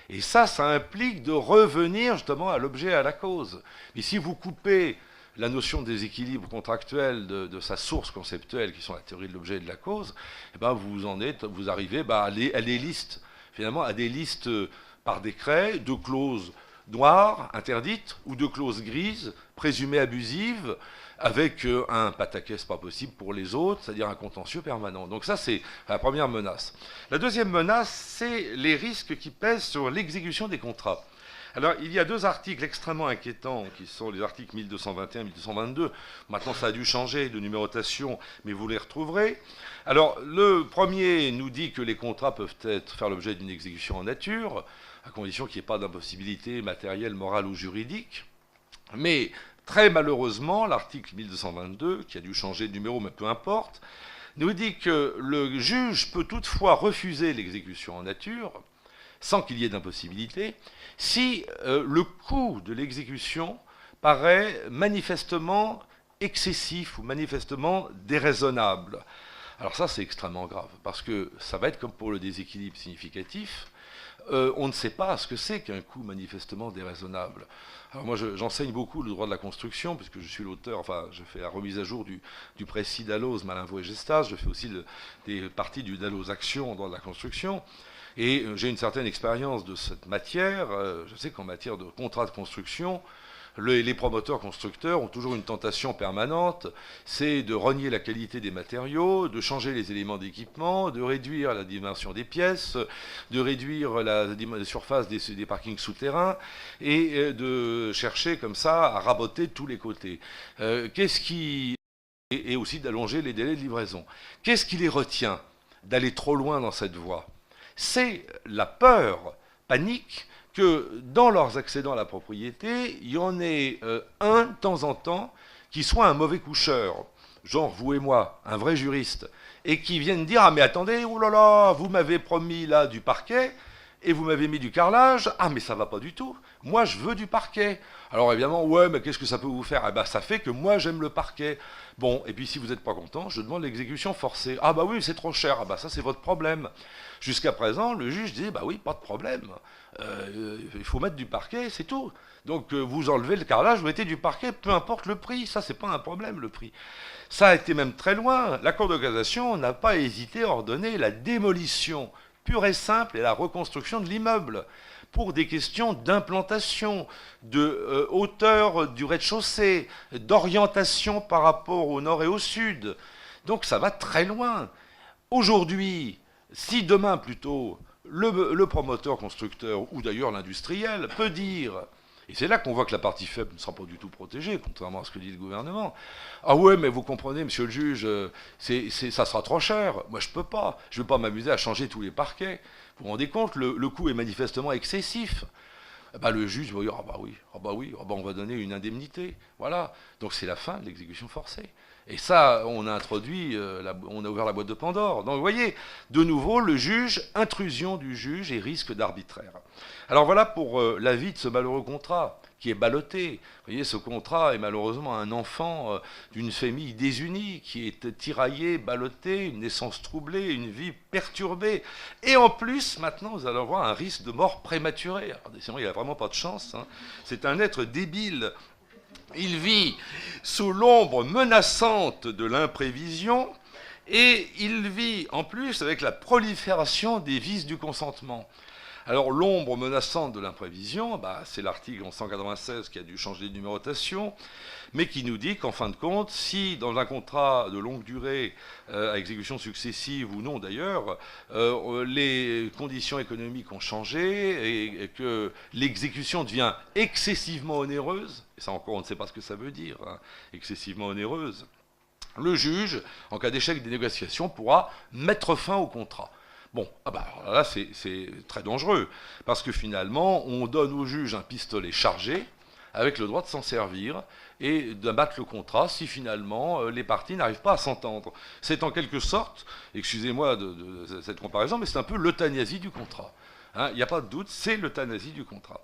Et ça implique de revenir justement à l'objet et à la cause. Mais si vous coupez la notion de déséquilibre contractuel de sa source conceptuelle, qui sont la théorie de l'objet et de la cause, eh ben vous arrivez à des listes, finalement, à des listes par décret de clauses noires, interdites, ou de clauses grises, présumées abusives, avec un pataquès pas possible pour les autres, c'est-à-dire un contentieux permanent. Donc ça, c'est la première menace. La deuxième menace, c'est les risques qui pèsent sur l'exécution des contrats. Alors, il y a deux articles extrêmement inquiétants, qui sont les articles 1221 et 1222. Maintenant, ça a dû changer de numérotation, mais vous les retrouverez. Alors, le premier nous dit que les contrats peuvent faire l'objet d'une exécution en nature, à condition qu'il n'y ait pas d'impossibilité matérielle, morale ou juridique. Mais, très malheureusement, l'article 1222, qui a dû changer de numéro, mais peu importe, nous dit que le juge peut toutefois refuser l'exécution en nature, sans qu'il y ait d'impossibilité, si le coût de l'exécution paraît manifestement excessif ou manifestement déraisonnable. Alors ça, c'est extrêmement grave, parce que ça va être comme pour le déséquilibre significatif. On ne sait pas ce que c'est qu'un coût manifestement déraisonnable. Alors moi, j'enseigne beaucoup le droit de la construction, puisque je suis l'auteur, enfin, je fais la remise à jour du précis Dalloz, Malinvaud et Gestas, je fais aussi des parties du Dalloz Action en droit de la construction, et j'ai une certaine expérience de cette matière. Je sais qu'en matière de contrat de construction, les promoteurs constructeurs ont toujours une tentation permanente, c'est de renier la qualité des matériaux, de changer les éléments d'équipement, de réduire la dimension des pièces, de réduire la surface des parkings souterrains, et de chercher comme ça à raboter de tous les côtés. Et aussi d'allonger les délais de livraison. Qu'est-ce qui les retient d'aller trop loin dans cette voie? C'est la peur panique que dans leurs accédants à la propriété, il y en ait un de temps en temps qui soit un mauvais coucheur, genre vous et moi, un vrai juriste, et qui vienne dire « Ah mais attendez, oh là là, vous m'avez promis là du parquet, et vous m'avez mis du carrelage, ah mais ça va pas du tout, moi je veux du parquet. » Alors évidemment, ouais, mais qu'est-ce que ça peut vous faire? Eh ben ça fait que moi j'aime le parquet. Bon, et puis si vous n'êtes pas content, je demande l'exécution forcée. Ah bah oui, c'est trop cher, ah bah ça c'est votre problème. Jusqu'à présent, le juge dit, bah oui, pas de problème. Il faut mettre du parquet, c'est tout. Donc vous enlevez le carrelage, vous mettez du parquet, peu importe le prix, ça c'est pas un problème le prix. Ça a été même très loin. La Cour de cassation n'a pas hésité à ordonner la démolition pure et simple et la reconstruction de l'immeuble pour des questions d'implantation, de hauteur du rez-de-chaussée, d'orientation par rapport au nord et au sud. Donc ça va très loin. Aujourd'hui, si demain plutôt, le promoteur constructeur, ou d'ailleurs l'industriel, peut dire, et c'est là qu'on voit que la partie faible ne sera pas du tout protégée, contrairement à ce que dit le gouvernement, ah ouais, mais vous comprenez, monsieur le juge, ça sera trop cher, moi je peux pas, je ne vais pas m'amuser à changer tous les parquets. Vous vous rendez compte, le coût est manifestement excessif. Bah, le juge va dire, ah bah oui, on va donner une indemnité. Voilà, donc c'est la fin de l'exécution forcée. Et ça, on a introduit, on a ouvert la boîte de Pandore. Donc vous voyez, de nouveau, le juge, intrusion du juge et risque d'arbitraire. Alors voilà pour l'avis de ce malheureux contrat, qui est ballotté. Vous voyez, ce contrat est malheureusement un enfant d'une famille désunie, qui est tiraillé, ballotté, une naissance troublée, une vie perturbée. Et en plus, maintenant, vous allez avoir un risque de mort prématurée. Alors, décidément, il n'a vraiment pas de chance. Hein. C'est un être débile. Il vit sous l'ombre menaçante de l'imprévision et il vit en plus avec la prolifération des vices du consentement. Alors l'ombre menaçante de l'imprévision, c'est l'article 196 qui a dû changer de numérotation, mais qui nous dit qu'en fin de compte, si dans un contrat de longue durée, à exécution successive ou non d'ailleurs, les conditions économiques ont changé et que l'exécution devient excessivement onéreuse, et ça encore on ne sait pas ce que ça veut dire, hein, excessivement onéreuse, le juge, en cas d'échec des négociations, pourra mettre fin au contrat. Bon, là c'est très dangereux, parce que finalement, on donne au juge un pistolet chargé, avec le droit de s'en servir, et d'abattre le contrat si finalement les parties n'arrivent pas à s'entendre. C'est en quelque sorte, excusez-moi de cette comparaison, mais c'est un peu l'euthanasie du contrat. Il n'y a pas de doute, c'est l'euthanasie du contrat.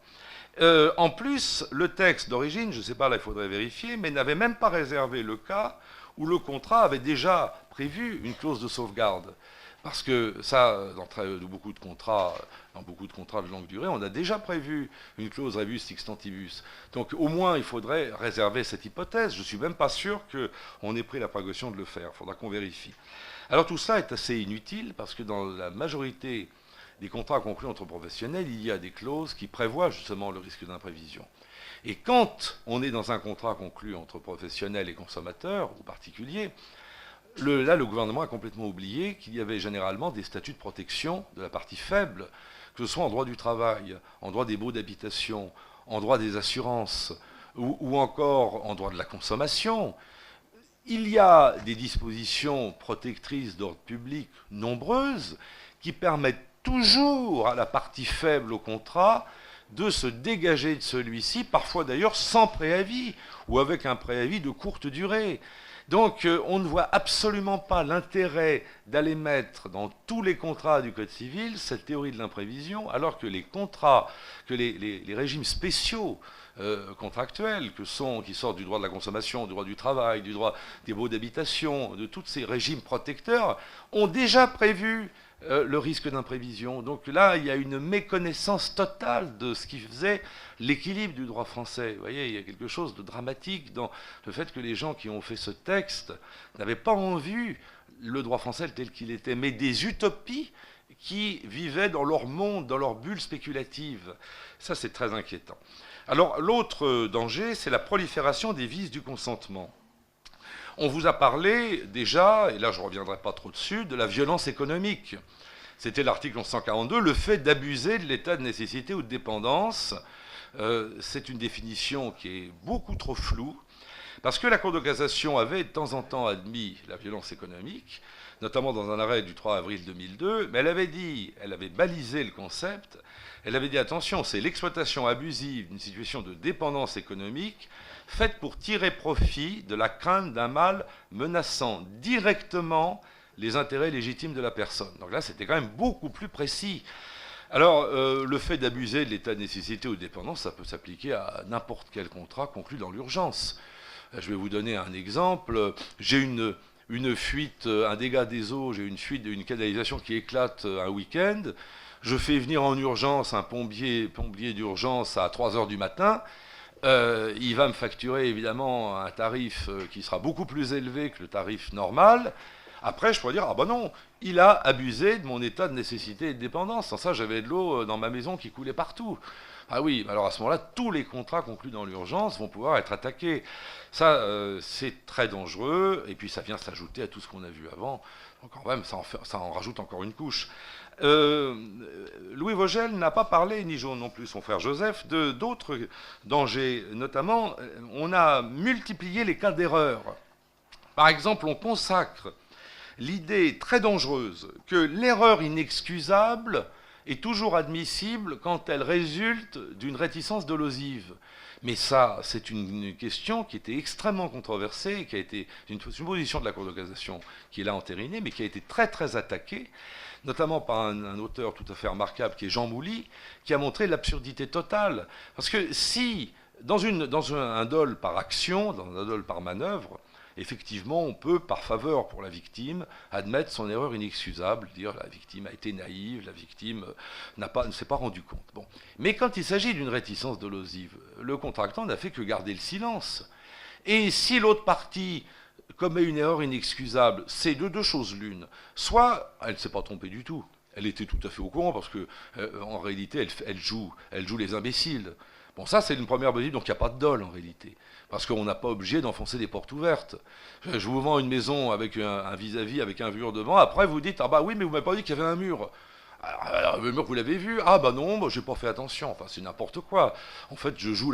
En plus, le texte d'origine, je ne sais pas, là il faudrait vérifier, mais n'avait même pas réservé le cas où le contrat avait déjà prévu une clause de sauvegarde. Parce que ça, dans beaucoup de contrats de longue durée, on a déjà prévu une clause rebus sixtantibus. Donc au moins, il faudrait réserver cette hypothèse. Je ne suis même pas sûr qu'on ait pris la précaution de le faire. Il faudra qu'on vérifie. Alors tout ça est assez inutile, parce que dans la majorité des contrats conclus entre professionnels, il y a des clauses qui prévoient justement le risque d'imprévision. Et quand on est dans un contrat conclu entre professionnels et consommateurs, ou particuliers, là, le gouvernement a complètement oublié qu'il y avait généralement des statuts de protection de la partie faible, que ce soit en droit du travail, en droit des baux d'habitation, en droit des assurances, ou encore en droit de la consommation. Il y a des dispositions protectrices d'ordre public nombreuses qui permettent toujours à la partie faible au contrat de se dégager de celui-ci, parfois d'ailleurs sans préavis, ou avec un préavis de courte durée. Donc on ne voit absolument pas l'intérêt d'aller mettre dans tous les contrats du Code civil cette théorie de l'imprévision, alors que les contrats, que les régimes spéciaux contractuels qui sortent du droit de la consommation, du droit du travail, du droit des baux d'habitation, de tous ces régimes protecteurs, ont déjà prévu le risque d'imprévision. Donc là, il y a une méconnaissance totale de ce qui faisait l'équilibre du droit français. Vous voyez, il y a quelque chose de dramatique dans le fait que les gens qui ont fait ce texte n'avaient pas en vue le droit français tel qu'il était, mais des utopies qui vivaient dans leur monde, dans leur bulle spéculative. Ça, c'est très inquiétant. Alors, l'autre danger, c'est la prolifération des vices du consentement. On vous a parlé déjà, et là je ne reviendrai pas trop dessus, de la violence économique. C'était l'article 1142, le fait d'abuser de l'état de nécessité ou de dépendance. C'est une définition qui est beaucoup trop floue, parce que la Cour de cassation avait de temps en temps admis la violence économique, notamment dans un arrêt du 3 avril 2002, mais elle avait balisé le concept, elle avait dit attention, c'est l'exploitation abusive d'une situation de dépendance économique faite pour tirer profit de la crainte d'un mal menaçant directement les intérêts légitimes de la personne. Donc là, c'était quand même beaucoup plus précis. Alors, le fait d'abuser de l'état de nécessité ou de dépendance, ça peut s'appliquer à n'importe quel contrat conclu dans l'urgence. Je vais vous donner un exemple. J'ai une fuite, un dégât des eaux, j'ai une fuite d'une canalisation qui éclate un week-end. Je fais venir en urgence un pompier d'urgence à 3 heures du matin. Il va me facturer évidemment un tarif qui sera beaucoup plus élevé que le tarif normal. Après, je pourrais dire, ah ben non, il a abusé de mon état de nécessité et de dépendance. Sans ça, j'avais de l'eau dans ma maison qui coulait partout. Ah oui, alors à ce moment-là, tous les contrats conclus dans l'urgence vont pouvoir être attaqués. Ça, c'est très dangereux, et puis ça vient s'ajouter à tout ce qu'on a vu avant. Donc quand même, ça en rajoute encore une couche. Louis Vogel n'a pas parlé, ni non plus son frère Joseph, d'autres dangers. Notamment, on a multiplié les cas d'erreur. Par exemple, on consacre l'idée très dangereuse que l'erreur inexcusable est toujours admissible quand elle résulte d'une réticence dolosive. Mais ça, c'est une question qui était extrêmement controversée, qui a été une position de la Cour de cassation qui l'a entérinée, mais qui a été très très attaquée, notamment par un auteur tout à fait remarquable qui est Jean Mouly, qui a montré l'absurdité totale. Parce que si, dans un dol par action, dans un dol par manœuvre, effectivement, on peut, par faveur pour la victime, admettre son erreur inexcusable, dire la victime a été naïve, la victime ne s'est pas rendu compte. Bon. Mais quand il s'agit d'une réticence dolosive, le contractant n'a fait que garder le silence. Et si l'autre partie commet une erreur inexcusable, c'est de deux choses l'une. Soit elle ne s'est pas trompée du tout, elle était tout à fait au courant, parce que en réalité, elle joue les imbéciles. Bon, ça, c'est une première mesure, donc il n'y a pas de dol, en réalité. Parce qu'on n'a pas obligé d'enfoncer des portes ouvertes. Je vous vends une maison avec un vis-à-vis, avec un mur devant, après vous dites, ah bah oui, mais vous m'avez pas dit qu'il y avait un mur. Alors, le mur, vous l'avez vu? Ah bah non, bah, j'ai pas fait attention. Enfin, c'est n'importe quoi. En fait, je joue